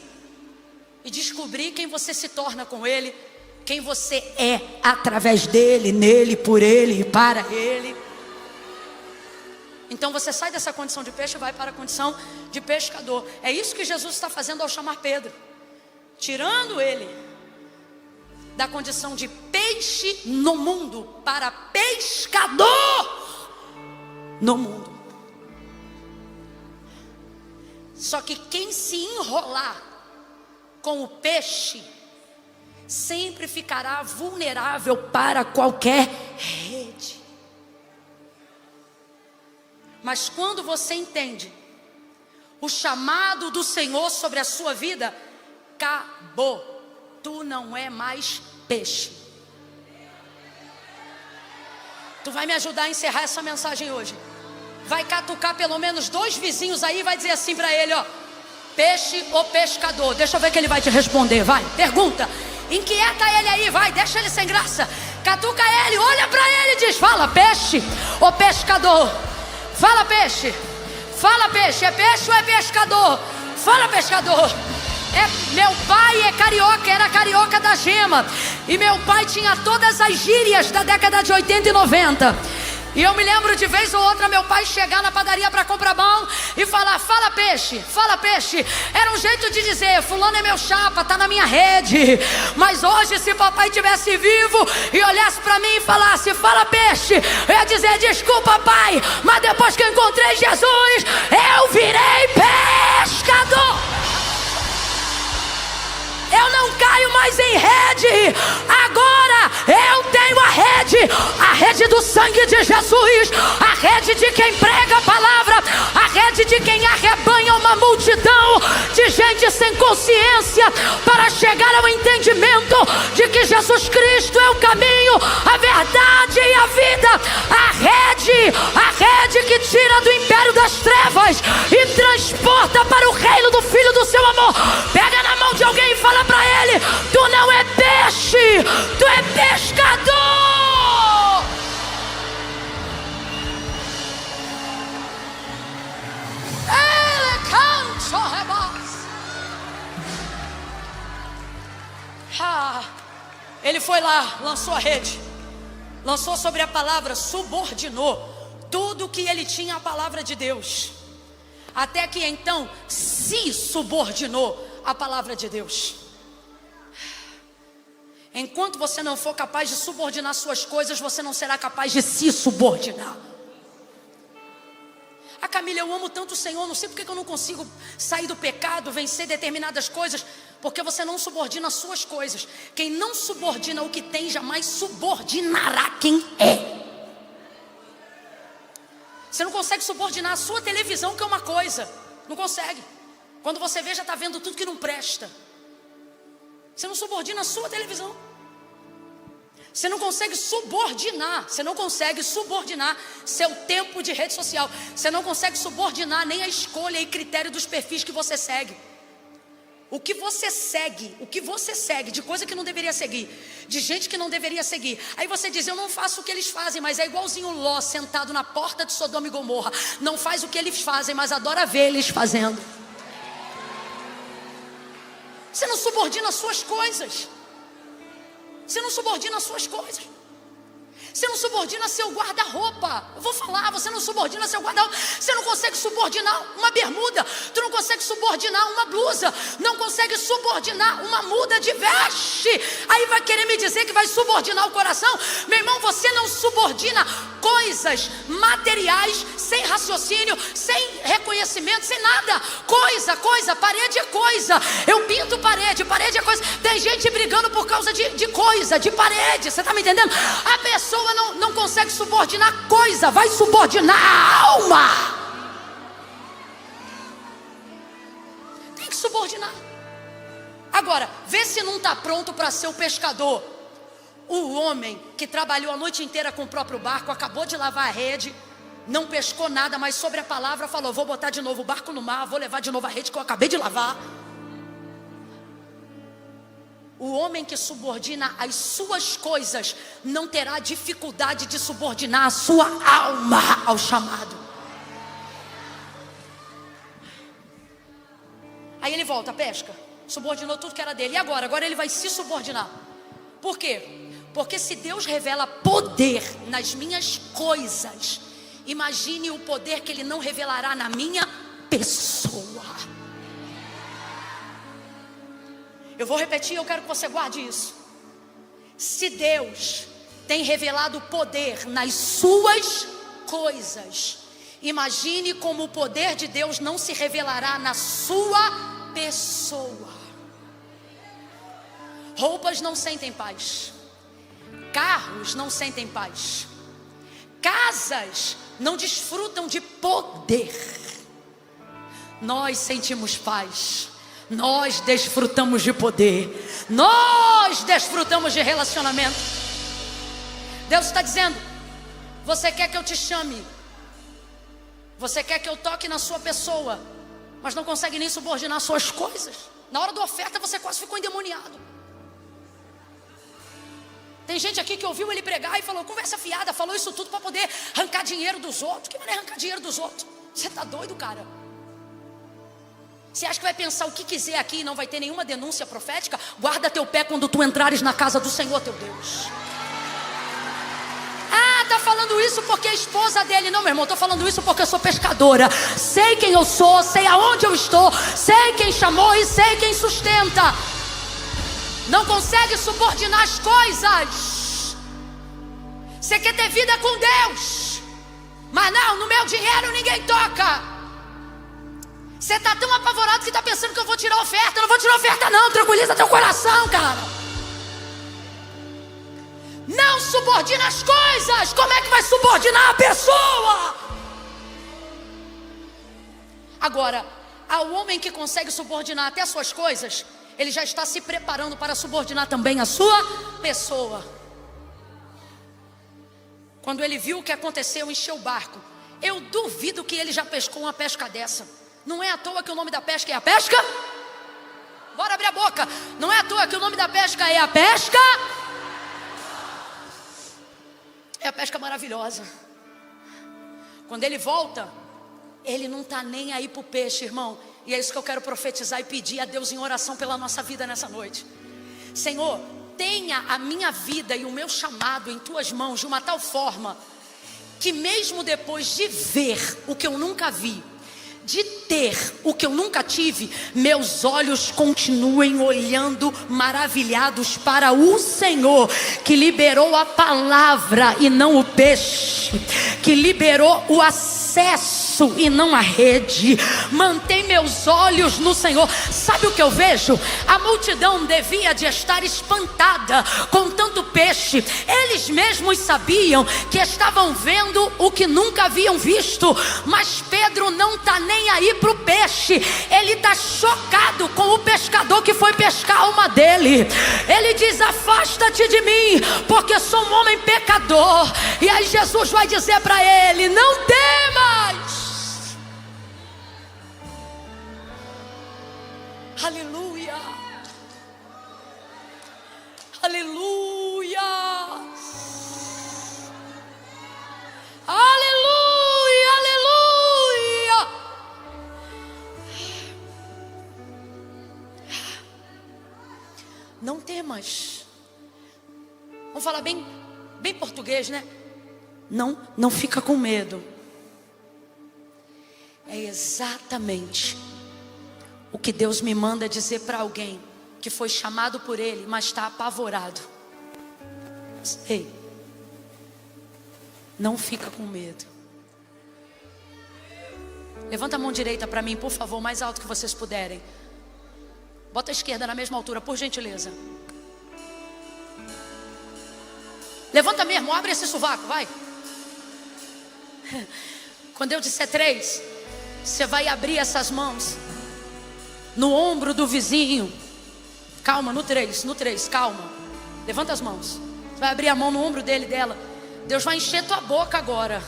e descobrir quem você se torna com ele, quem você é através dele, nele, por ele e para ele. Então você sai dessa condição de peixe e vai para a condição de pescador. É isso que Jesus está fazendo ao chamar Pedro, tirando ele da condição de peixe no mundo para pescador no mundo. Só que quem se enrolar com o peixe sempre ficará vulnerável para qualquer rede. Mas quando você entende o chamado do Senhor sobre a sua vida, acabou. Tu não é mais peixe. Tu vai me ajudar a encerrar essa mensagem hoje. Vai catucar pelo menos 2 vizinhos aí e vai dizer assim para ele, ó: peixe ou pescador? Deixa eu ver que ele vai te responder, vai, pergunta. Inquieta ele aí, vai, deixa ele sem graça. Catuca ele, olha para ele e diz: fala, peixe ou pescador? Fala, peixe. Fala, peixe. É peixe ou é pescador? Fala, pescador. Meu pai é carioca, era carioca da gema. E meu pai tinha todas as gírias da década de 80 e 90. E eu me lembro de vez ou outra meu pai chegar na padaria para comprar pão e falar: fala, peixe, fala, peixe. Era um jeito de dizer: fulano é meu chapa, tá na minha rede. Mas hoje, se papai tivesse vivo e olhasse para mim e falasse: fala, peixe, eu ia dizer: desculpa, pai, mas depois que eu encontrei Jesus, eu virei pescador. Eu não caio mais em rede. Agora eu tenho a rede do sangue de Jesus, a rede de quem prega a palavra, a rede de quem arrebanha uma multidão de gente sem consciência para chegar ao entendimento de que Jesus Cristo é o caminho, a verdade e a vida. A rede que tira do império das trevas e transporta para o reino do Filho do seu amor. Pega na mão de alguém e fala para ele: tu não é peixe, tu é pescador. Ele canta. Ele foi lá, lançou a rede, lançou sobre a palavra, subordinou tudo que ele tinha à palavra de Deus, até que então se subordinou à palavra de Deus. Enquanto você não for capaz de subordinar suas coisas, você não será capaz de se subordinar. Camila, eu amo tanto o Senhor, não sei porque que eu não consigo sair do pecado, vencer determinadas coisas. Porque você não subordina as suas coisas. Quem não subordina o que tem, jamais subordinará quem é. Você não consegue subordinar a sua televisão, que é uma coisa. Não consegue. Quando você vê, já está vendo tudo que não presta. Você não subordina a sua televisão. Você não consegue subordinar seu tempo de rede social. Você não consegue subordinar nem a escolha e critério dos perfis que você segue. o que você segue de coisa que não deveria seguir, de gente que não deveria seguir. Aí você diz, eu não faço o que eles fazem, mas é igualzinho Ló sentado na porta de Sodoma e Gomorra. Não faz o que eles fazem, mas adora ver eles fazendo. Você não subordina as suas coisas. Você não subordina as suas coisas. Você não subordina seu guarda-roupa. Eu vou falar, você não subordina seu guarda-roupa. Você não consegue subordinar uma bermuda. Tu não consegue subordinar uma blusa. Não consegue subordinar uma muda de veste. Aí vai querer me dizer que vai subordinar o coração? Meu irmão, você não subordina coisas materiais, sem raciocínio, sem reconhecimento, sem nada. Coisa, parede é coisa. Eu pinto parede é coisa. Tem gente brigando por causa de coisa, de parede. Você está me entendendo? A pessoa não consegue subordinar coisa, vai subordinar a alma. Tem que subordinar. Agora, vê se não está pronto para ser o pescador. O homem que trabalhou a noite inteira com o próprio barco, acabou de lavar a rede, não pescou nada, mas sobre a palavra falou, vou botar de novo o barco no mar, vou levar de novo a rede que eu acabei de lavar. O homem que subordina as suas coisas não terá dificuldade de subordinar a sua alma ao chamado. Aí ele volta, pesca, subordinou tudo que era dele. E agora? Agora ele vai se subordinar. Por quê? Porque se Deus revela poder nas minhas coisas, imagine o poder que Ele não revelará na minha pessoa. Eu vou repetir, eu quero que você guarde isso. Se Deus tem revelado poder nas suas coisas, imagine como o poder de Deus não se revelará na sua pessoa. Roupas não sentem paz. Carros não sentem paz. Casas não desfrutam de poder. Nós sentimos paz. Nós desfrutamos de poder. Nós desfrutamos de relacionamento. Deus está dizendo, você quer que eu te chame, você quer que eu toque na sua pessoa, mas não consegue nem subordinar suas coisas. Na hora da oferta você quase ficou endemoniado. Tem gente aqui que ouviu ele pregar e falou, conversa fiada, falou isso tudo para poder arrancar dinheiro dos outros. Que maneira arrancar dinheiro dos outros? Você está doido, cara? Você acha que vai pensar o que quiser aqui e não vai ter nenhuma denúncia profética? Guarda teu pé quando tu entrares na casa do Senhor teu Deus. Ah, tá falando isso porque é esposa dele. Não, meu irmão, tô falando isso porque eu sou pescadora. Sei quem eu sou, sei aonde eu estou, sei quem chamou e sei quem sustenta. Não consegue subordinar as coisas. Você quer ter vida com Deus, mas não, no meu dinheiro ninguém toca. Você está tão apavorado que está pensando que eu vou tirar oferta. Eu não vou tirar oferta não, tranquiliza teu coração, cara. Não subordina as coisas. Como é que vai subordinar a pessoa? Agora, ao homem que consegue subordinar até suas coisas, ele já está se preparando para subordinar também a sua pessoa. Quando ele viu o que aconteceu, encheu o barco. Eu duvido que ele já pescou uma pesca dessa. Não é à toa que o nome da pesca é a pesca? Bora abrir a boca. Não é à toa que o nome da pesca é a pesca? É a pesca maravilhosa. Quando ele volta, ele não está nem aí para o peixe, irmão. E é isso que eu quero profetizar e pedir a Deus em oração pela nossa vida nessa noite. Senhor, tenha a minha vida e o meu chamado em tuas mãos de uma tal forma que mesmo depois de ver o que eu nunca vi, de ter o que eu nunca tive, meus olhos continuem olhando maravilhados para o Senhor, que liberou a palavra e não o peixe, que liberou o acesso e não a rede. Mantém meus olhos no Senhor. Sabe o que eu vejo? A multidão devia de estar espantada com tanto peixe. Eles mesmos sabiam que estavam vendo o que nunca haviam visto, mas Pedro não está nem aí para o peixe. Ele está chocado com o pescador que foi pescar a alma dele. Ele diz, afasta-te de mim, porque sou um homem pecador. E aí Jesus vai dizer para ele, não temas. Aleluia. Aleluia. Aleluia, aleluia. Não temas. Vamos falar bem português, né? Não fica com medo. É exatamente o que Deus me manda dizer para alguém que foi chamado por Ele, mas está apavorado. Ei, não fica com medo. Levanta a mão direita para mim, por favor, mais alto que vocês puderem. Bota a esquerda na mesma altura, por gentileza. Levanta mesmo, abre esse sovaco, vai. Quando eu disser 3, você vai abrir essas mãos no ombro do vizinho. Calma, no 3, calma. Levanta as mãos. Você vai abrir a mão no ombro dele, dela. Deus vai encher tua boca agora.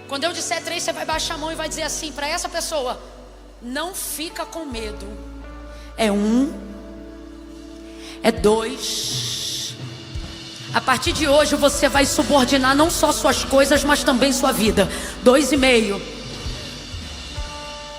Quando eu disser 3, você vai baixar a mão e vai dizer assim para essa pessoa: não fica com medo. É 1, é 2. A partir de hoje você vai subordinar não só suas coisas, mas também sua vida. 2,5.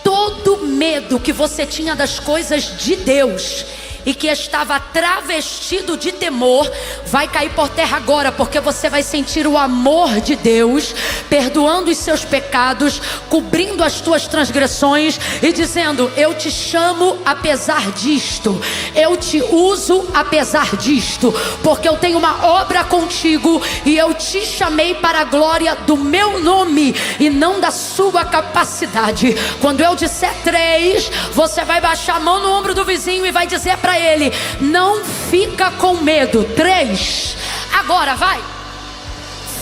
Todo medo que você tinha das coisas de Deus e que estava travestido de temor, vai cair por terra agora, porque você vai sentir o amor de Deus, perdoando os seus pecados, cobrindo as tuas transgressões e dizendo: eu te chamo apesar disto, eu te uso apesar disto, porque eu tenho uma obra contigo e eu te chamei para a glória do meu nome e não da sua capacidade. Quando eu disser 3, você vai baixar a mão no ombro do vizinho e vai dizer para ele: não fica com medo. 3. Agora vai.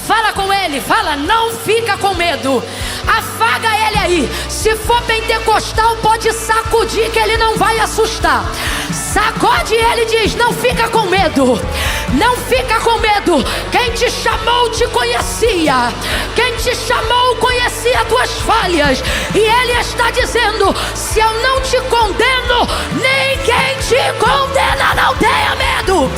Fala com ele, fala: não fica com medo. Afaga ele aí. Se for pentecostal, pode sacudir que ele não vai assustar. Sacode ele e diz: não fica com medo. Não fica com medo. Quem te chamou te conhecia. Quem te chamou conhecia as tuas falhas. E ele está dizendo: se eu não te condeno, ninguém te condena. Não tenha medo.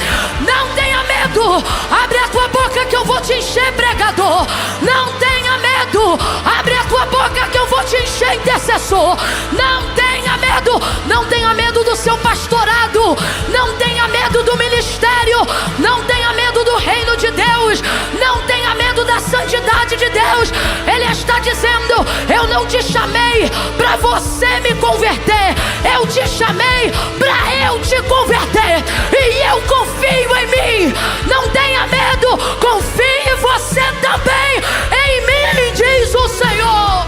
Não tenha medo. Abre a tua boca que eu vou te encher, pregador. Não tenha medo. Abre a tua boca que eu vou te encher, intercessor. Não tenha medo. Não tenha medo do seu pastorado. Não tenha medo do ministério. Não tenha medo do reino de Deus. Não tenha medo da santidade de Deus. Ele está dizendo: eu não te chamei para você me converter. Eu te chamei para eu te converter. E eu confio em mim. Não tenha medo. Confie você também em mim, diz o Senhor.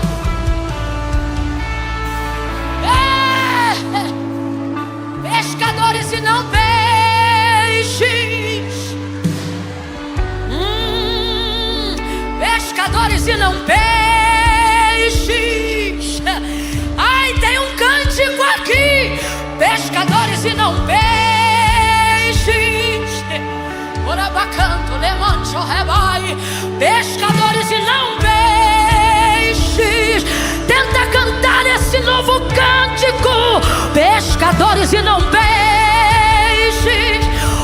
Pescadores e não peixes. Pescadores e não peixes. Ai, tem um cântico aqui. Pescadores e não peixes. Orabacanto, lemancho, rebai. Pescadores e não peixes. Tenta cantar esse novo cântico. Pescadores e não peixes.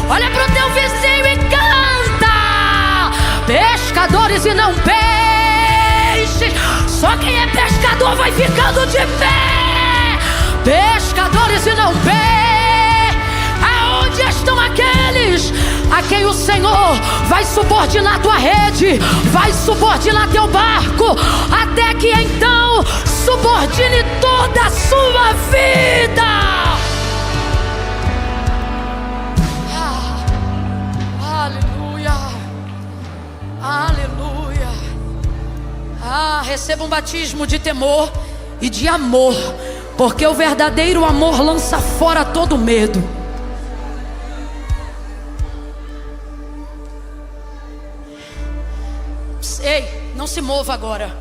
Olha pro teu vizinho e canta. Pescadores e não peixes. Só quem é pescador vai ficando de pé. Pescadores e não peixes. Aonde estão aqueles a quem o Senhor vai subordinar tua rede, vai subordinar teu barco, até que então subordine toda a sua vida. Aleluia. Aleluia. Receba um batismo de temor e de amor, porque o verdadeiro amor lança fora todo medo. Ei, não se mova agora.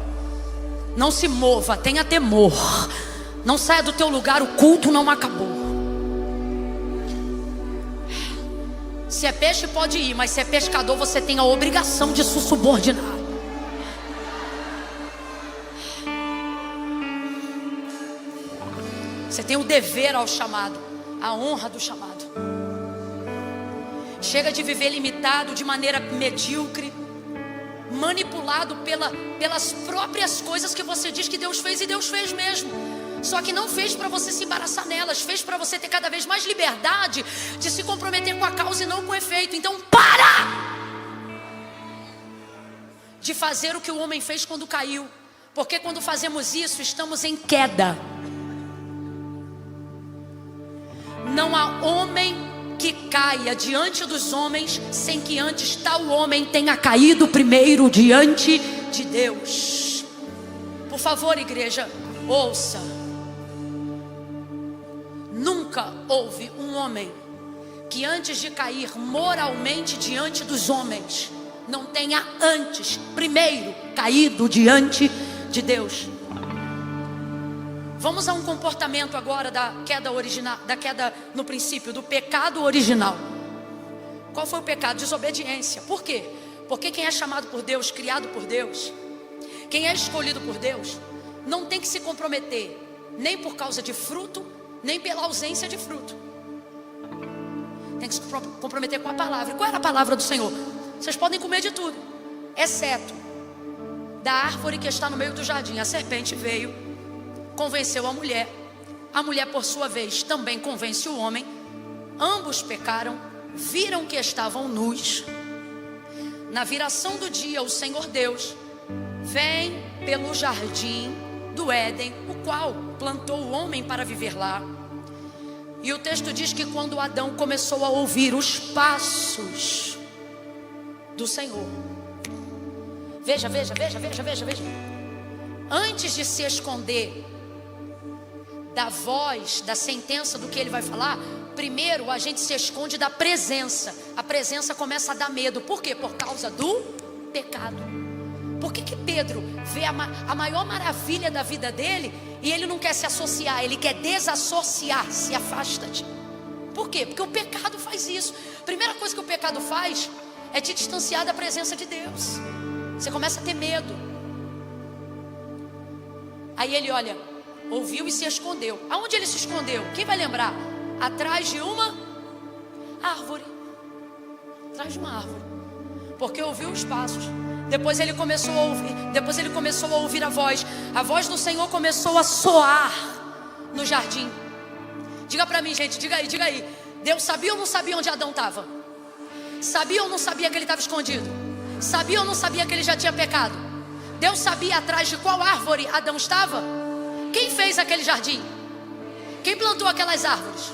Não se mova, tenha temor. Não saia do teu lugar, o culto não acabou. Se é peixe pode ir, mas se é pescador você tem a obrigação de se subordinar. Você tem o dever ao chamado, a honra do chamado. Chega de viver limitado de maneira medíocre, manipulado pelas próprias coisas que você diz que Deus fez, e Deus fez mesmo. Só que não fez para você se embaraçar nelas, fez para você ter cada vez mais liberdade de se comprometer com a causa e não com o efeito. Então para de fazer o que o homem fez quando caiu, porque quando fazemos isso, estamos em queda. Não há homem que caia diante dos homens sem que antes tal homem tenha caído primeiro diante de Deus. Por favor, igreja, ouça. Nunca houve um homem que antes de cair moralmente diante dos homens não tenha antes, primeiro, caído diante de Deus. Vamos a um comportamento agora da queda original, da queda no princípio, do pecado original. Qual foi o pecado? Desobediência. Por quê? Porque quem é chamado por Deus, criado por Deus, quem é escolhido por Deus, não tem que se comprometer, nem por causa de fruto, nem pela ausência de fruto. Tem que se comprometer com a palavra. E qual era a palavra do Senhor? Vocês podem comer de tudo, exceto da árvore que está no meio do jardim. A serpente veio, convenceu a mulher por sua vez também convence o homem. Ambos pecaram, viram que estavam nus. Na viração do dia, o Senhor Deus vem pelo jardim do Éden, o qual plantou o homem para viver lá. E o texto diz que quando Adão começou a ouvir os passos do Senhor, veja, antes de se esconder da voz, da sentença do que ele vai falar, primeiro a gente se esconde da presença. A presença começa a dar medo. Por quê? Por causa do pecado. Por que Pedro vê a maior maravilha da vida dele e ele não quer se associar, ele quer desassociar, se afasta-te? Por quê? Porque o pecado faz isso. Primeira coisa que o pecado faz é te distanciar da presença de Deus. Você começa a ter medo. Aí ele olha, ouviu e se escondeu. Aonde ele se escondeu? Quem vai lembrar? Atrás de uma árvore. Atrás de uma árvore. Porque ouviu os passos. Depois ele começou a ouvir. Depois ele começou a ouvir a voz. A voz do Senhor começou a soar no jardim. Diga para mim, gente, diga aí. Deus sabia ou não sabia onde Adão estava? Sabia ou não sabia que ele estava escondido? Sabia ou não sabia que ele já tinha pecado? Deus sabia atrás de qual árvore Adão estava? Quem fez aquele jardim? Quem plantou aquelas árvores?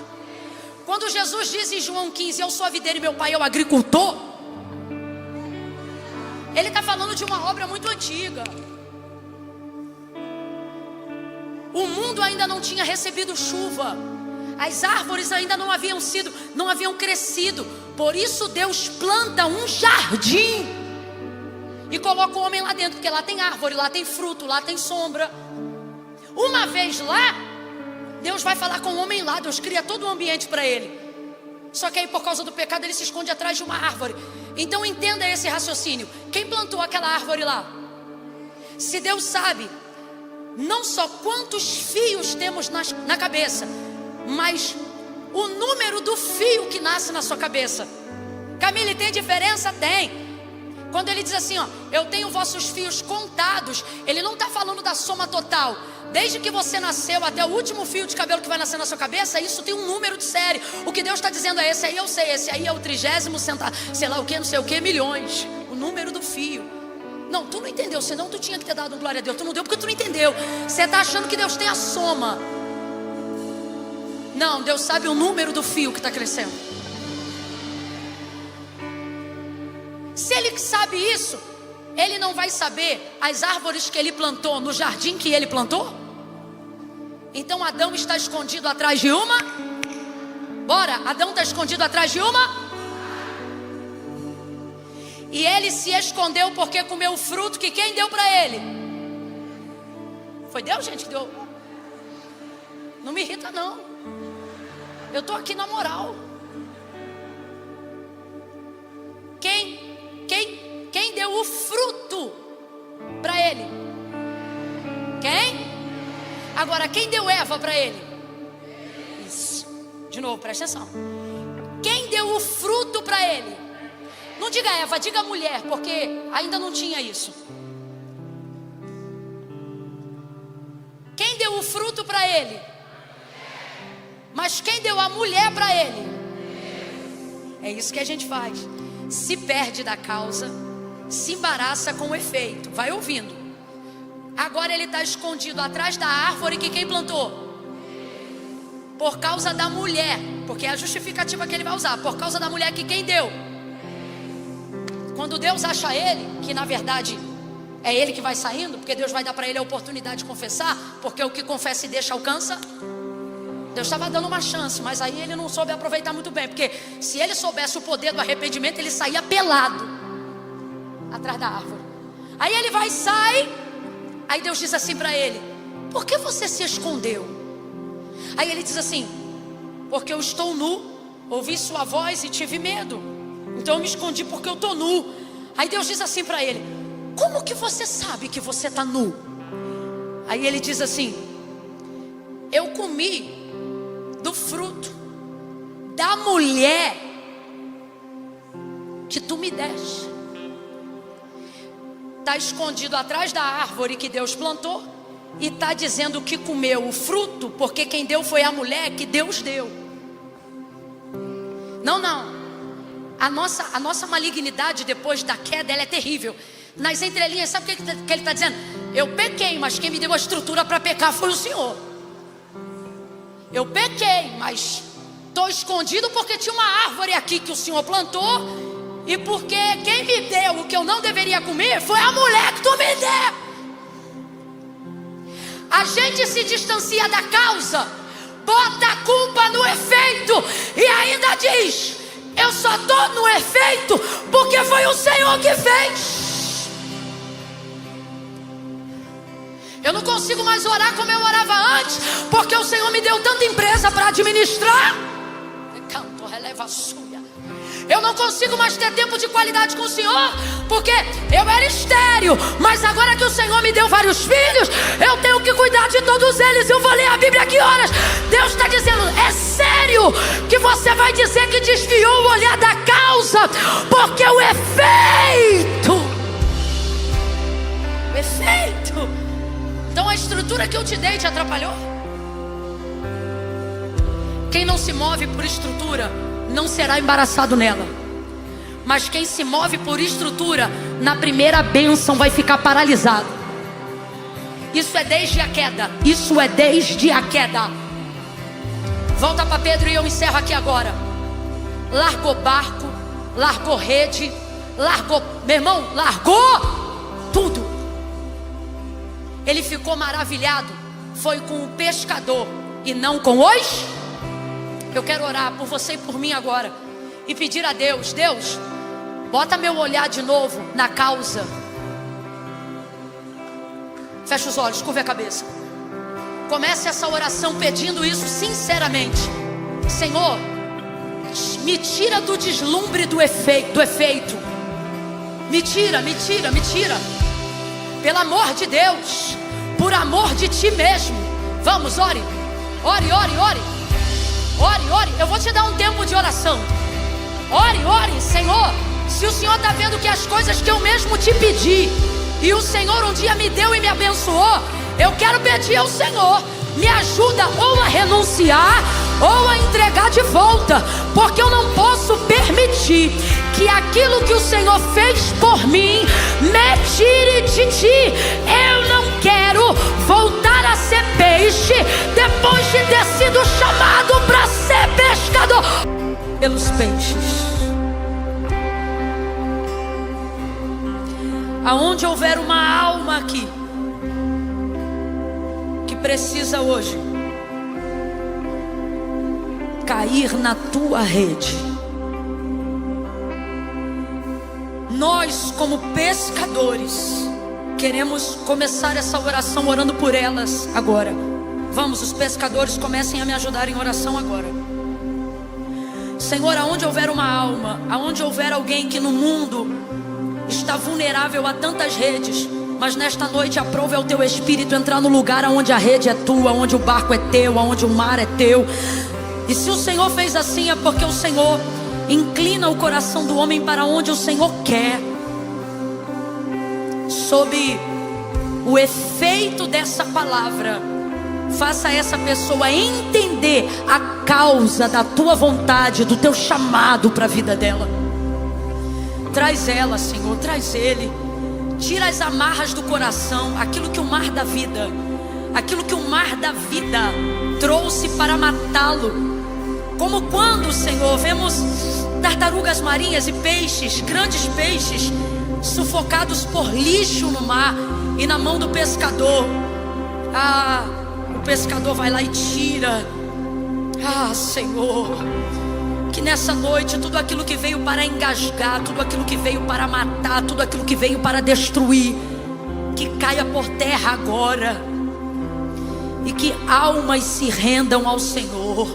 Quando Jesus diz em João 15, eu sou a videira e meu pai é o agricultor, ele está falando de uma obra muito antiga. O mundo ainda não tinha recebido chuva. As árvores ainda não haviam crescido. Por isso Deus planta um jardim e coloca o homem lá dentro, porque lá tem árvore, lá tem fruto, lá tem sombra. Uma vez lá, Deus vai falar com o homem lá. Deus cria todo o ambiente para ele. Só que aí por causa do pecado ele se esconde atrás de uma árvore. Então entenda esse raciocínio. Quem plantou aquela árvore lá? Se Deus sabe não só quantos fios temos na cabeça, mas o número do fio que nasce na sua cabeça. Camille, tem diferença? Tem. Quando ele diz assim, ó, eu tenho vossos fios contados, ele não está falando da soma total. Desde que você nasceu até o último fio de cabelo que vai nascer na sua cabeça, isso tem um número de série. O que Deus está dizendo é, esse aí eu sei, esse aí é o 30º centavo, sei lá o que, não sei o que, milhões. O número do fio. Não, tu não entendeu, senão tu tinha que ter dado glória a Deus. Tu não deu porque tu não entendeu. Você está achando que Deus tem a soma. Não, Deus sabe o número do fio que está crescendo. Se Ele sabe isso, Ele não vai saber as árvores que Ele plantou no jardim que Ele plantou? Então Adão está escondido atrás de uma? Bora, Adão está escondido atrás de uma? E ele se escondeu porque comeu o fruto que quem deu para ele? Foi Deus, gente, que deu. Não me irrita não. Eu estou aqui na moral. Quem deu o fruto para ele? Quem? Agora, quem deu Eva para ele? De novo, presta atenção. Quem deu o fruto para ele? Não diga Eva, diga mulher, porque ainda não tinha isso. Quem deu o fruto para ele? Mas quem deu a mulher para ele? É isso que a gente faz. Se perde da causa, se embaraça com o efeito. Vai ouvindo. Agora ele está escondido atrás da árvore que quem plantou? Por causa da mulher. Porque é a justificativa que ele vai usar. Por causa da mulher que quem deu? Quando Deus acha ele, que na verdade é ele que vai saindo, porque Deus vai dar para ele a oportunidade de confessar, porque o que confessa e deixa alcança. Deus estava dando uma chance, mas aí ele não soube aproveitar muito bem, porque se ele soubesse o poder do arrependimento, ele saía pelado atrás da árvore. Aí ele vai e sai. Aí Deus diz assim para ele: por que você se escondeu? Aí ele diz assim: porque eu estou nu, ouvi sua voz e tive medo, então eu me escondi porque eu estou nu. Aí Deus diz assim para ele: como que você sabe que você está nu? Aí ele diz assim: eu comi do fruto da mulher que tu me deste. Está escondido atrás da árvore que Deus plantou e está dizendo que comeu o fruto, porque quem deu foi a mulher que Deus deu. Não, a nossa malignidade depois da queda, ela é terrível. Nas entrelinhas, sabe o que ele está dizendo? Eu pequei, mas quem me deu a estrutura para pecar foi o Senhor. Eu pequei, mas estou escondido porque tinha uma árvore aqui que o Senhor plantou, e porque quem me deu o que eu não deveria comer foi a mulher que tu me deu. A gente se distancia da causa, bota a culpa no efeito e ainda diz: eu só estou no efeito porque foi o Senhor que fez. Eu não consigo mais orar como eu orava antes, porque o Senhor me deu tanta empresa para administrar. Canto, releva suia. Eu não consigo mais ter tempo de qualidade com o Senhor, porque eu era estéril, mas agora que o Senhor me deu vários filhos, eu tenho que cuidar de todos eles. Eu vou ler a Bíblia que horas? Deus está dizendo: é sério que você vai dizer que desviou o olhar da causa, porque o efeito. Então a estrutura que eu te dei te atrapalhou? Quem não se move por estrutura não será embaraçado nela. Mas quem se move por estrutura, na primeira bênção vai ficar paralisado. Isso é desde a queda. Isso é desde a queda. Volta para Pedro e eu encerro aqui agora. Largou barco, largou rede, largou, meu irmão, largou tudo. Ele ficou maravilhado. Foi com o pescador e não com os. Eu quero orar por você e por mim agora e pedir a Deus: Deus, bota meu olhar de novo na causa. Fecha os olhos, curva a cabeça. Comece essa oração pedindo isso sinceramente. Senhor, me tira do deslumbre do efeito. Me tira. Pelo amor de Deus, por amor de ti mesmo. Vamos, ore. Eu vou te dar um tempo de oração. Ore, Senhor. Se o Senhor está vendo que as coisas que eu mesmo te pedi, e o Senhor um dia me deu e me abençoou, eu quero pedir ao Senhor: me ajuda ou a renunciar ou a entregar de volta, porque eu não posso permitir que aquilo que o Senhor fez por mim me tire de ti. Eu não quero voltar a ser peixe depois de ter sido chamado para ser pescador pelos peixes. Aonde houver uma alma aqui que precisa hoje cair na tua rede, nós como pescadores queremos começar essa oração orando por elas agora. Vamos, os pescadores, comecem a me ajudar em oração agora. Senhor, aonde houver uma alma, aonde houver alguém que no mundo está vulnerável a tantas redes, mas nesta noite aprove ao teu Espírito entrar no lugar onde a rede é tua, onde o barco é teu, onde o mar é teu. E se o Senhor fez assim, é porque o Senhor inclina o coração do homem para onde o Senhor quer. Sob o efeito dessa palavra, faça essa pessoa entender a causa da tua vontade, do teu chamado para a vida dela. Traz ela, Senhor, traz ele. Tira as amarras do coração, aquilo que o mar da vida trouxe para matá-lo. Como quando, Senhor, vemos tartarugas marinhas e peixes, grandes peixes, sufocados por lixo no mar e na mão do pescador. O pescador vai lá e tira. Senhor, que nessa noite tudo aquilo que veio para engasgar, tudo aquilo que veio para matar, tudo aquilo que veio para destruir, que caia por terra agora, e que almas se rendam ao Senhor,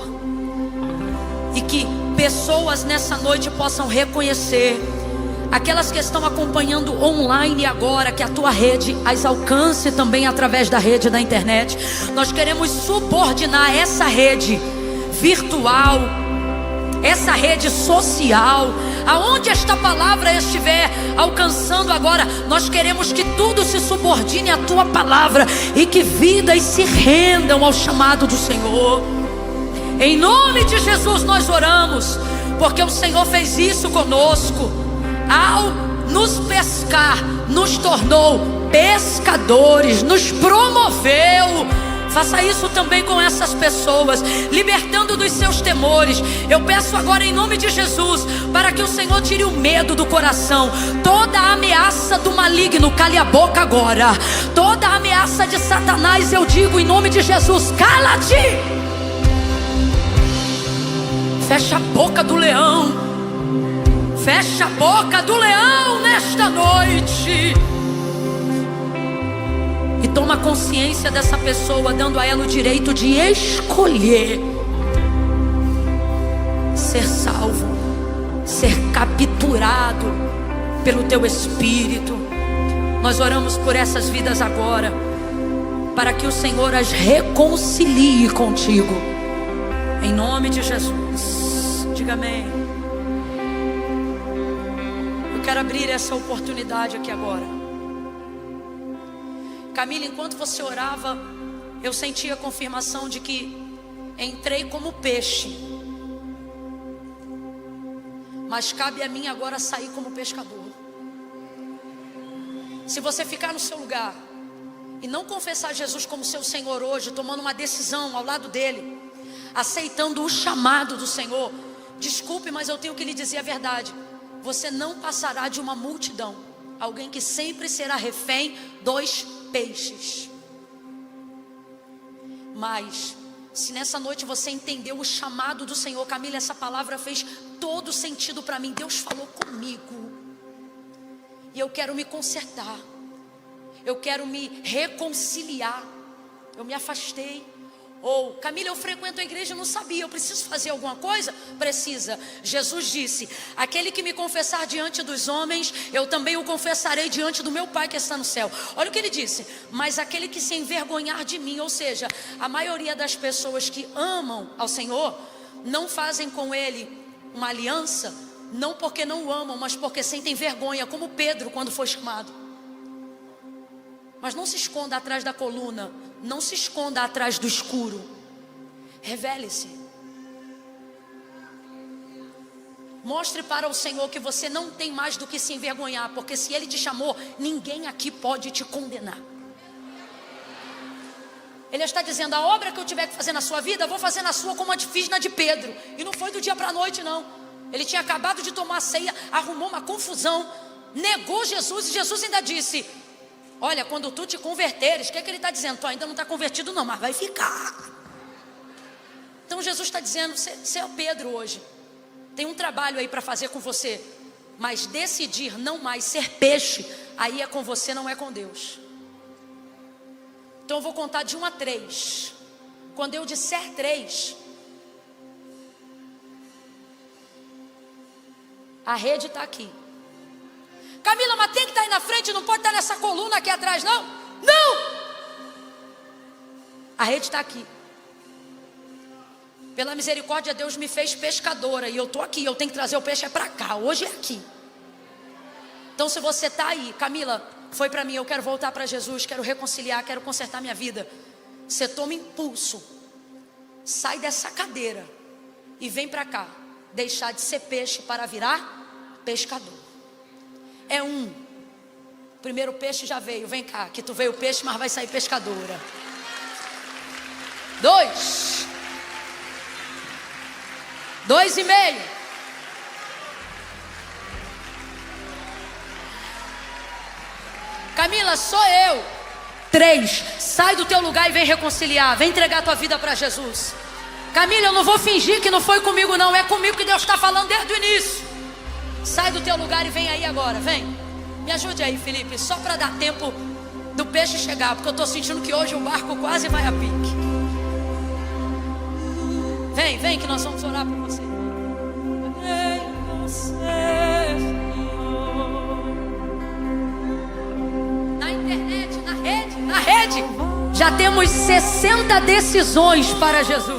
e que pessoas nessa noite possam reconhecer, aquelas que estão acompanhando online agora, que a tua rede as alcance também através da rede da internet. Nós queremos subordinar essa rede virtual, essa rede social, aonde esta palavra estiver alcançando agora, nós queremos que tudo se subordine à tua palavra e que vidas se rendam ao chamado do Senhor. Em nome de Jesus nós oramos, porque o Senhor fez isso conosco. Ao nos pescar, nos tornou pescadores, nos promoveu. Faça isso também com essas pessoas, libertando dos seus temores. Eu peço agora em nome de Jesus, para que o Senhor tire o medo do coração. Toda a ameaça do maligno, cale a boca agora. Toda a ameaça de Satanás, eu digo em nome de Jesus, cala-te. Fecha a boca do leão. Fecha a boca do leão nesta noite. E toma consciência dessa pessoa, dando a ela o direito de escolher ser salvo, ser capturado pelo teu Espírito. Nós oramos por essas vidas agora, para que o Senhor as reconcilie contigo, em nome de Jesus. Diga amém. Eu quero abrir essa oportunidade aqui agora. Camila, enquanto você orava, eu senti a confirmação de que entrei como peixe, mas cabe a mim agora sair como pescador. Se você ficar no seu lugar e não confessar Jesus como seu Senhor hoje, tomando uma decisão ao lado dele, aceitando o chamado do Senhor, desculpe, mas eu tenho que lhe dizer a verdade: você não passará de uma multidão, alguém que sempre será refém dos peixes. Mas se nessa noite você entendeu o chamado do Senhor, Camila, essa palavra fez todo sentido para mim. Deus falou comigo e eu quero me consertar, eu quero me reconciliar. Eu me afastei. Ou, Camila, eu frequento a igreja e não sabia, eu preciso fazer alguma coisa? Precisa. Jesus disse: aquele que me confessar diante dos homens, eu também o confessarei diante do meu Pai que está no céu. Olha o que ele disse: mas aquele que se envergonhar de mim. Ou seja, a maioria das pessoas que amam ao Senhor não fazem com Ele uma aliança, não porque não o amam, mas porque sentem vergonha, como Pedro quando foi chamado. Mas não se esconda atrás da coluna, não se esconda atrás do escuro. Revele-se. Mostre para o Senhor que você não tem mais do que se envergonhar, porque se Ele te chamou, ninguém aqui pode te condenar. Ele está dizendo: a obra que eu tiver que fazer na sua vida, eu vou fazer na sua como eu fiz na de Pedro. E não foi do dia para a noite, não. Ele tinha acabado de tomar a ceia, arrumou uma confusão, negou Jesus, e Jesus ainda disse: olha, quando tu te converteres, o que é que ele está dizendo? Tu ainda não está convertido não, mas vai ficar. Então Jesus está dizendo: você é o Pedro hoje, tem um trabalho aí para fazer com você, mas decidir não mais ser peixe, aí é com você, não é com Deus. Então eu vou contar de 1 a 3. Quando eu disser 3, a rede está aqui. Camila, mas tem que estar aí na frente, não pode estar nessa coluna aqui atrás, não? Não! A rede está aqui. Pela misericórdia, Deus me fez pescadora. E eu estou aqui, eu tenho que trazer o peixe para cá. Hoje é aqui. Então se você está aí, Camila, foi para mim, eu quero voltar para Jesus, quero reconciliar, quero consertar minha vida. Você toma impulso, sai dessa cadeira e vem para cá. Deixar de ser peixe para virar pescador. É um. O primeiro peixe já veio, vem cá, que tu veio peixe, mas vai sair pescadora. 2. 2,5. Camila, sou eu. 3. Sai do teu lugar e vem reconciliar. Vem entregar tua vida para Jesus. Camila, eu não vou fingir que não foi comigo não. É comigo que Deus está falando desde o início. Sai do teu lugar e vem aí agora, vem. Me ajude aí, Felipe, só para dar tempo do peixe chegar, porque eu estou sentindo que hoje o barco quase vai a pique. Vem, vem que nós vamos orar por você. Na internet, na rede, já temos 60 decisões para Jesus.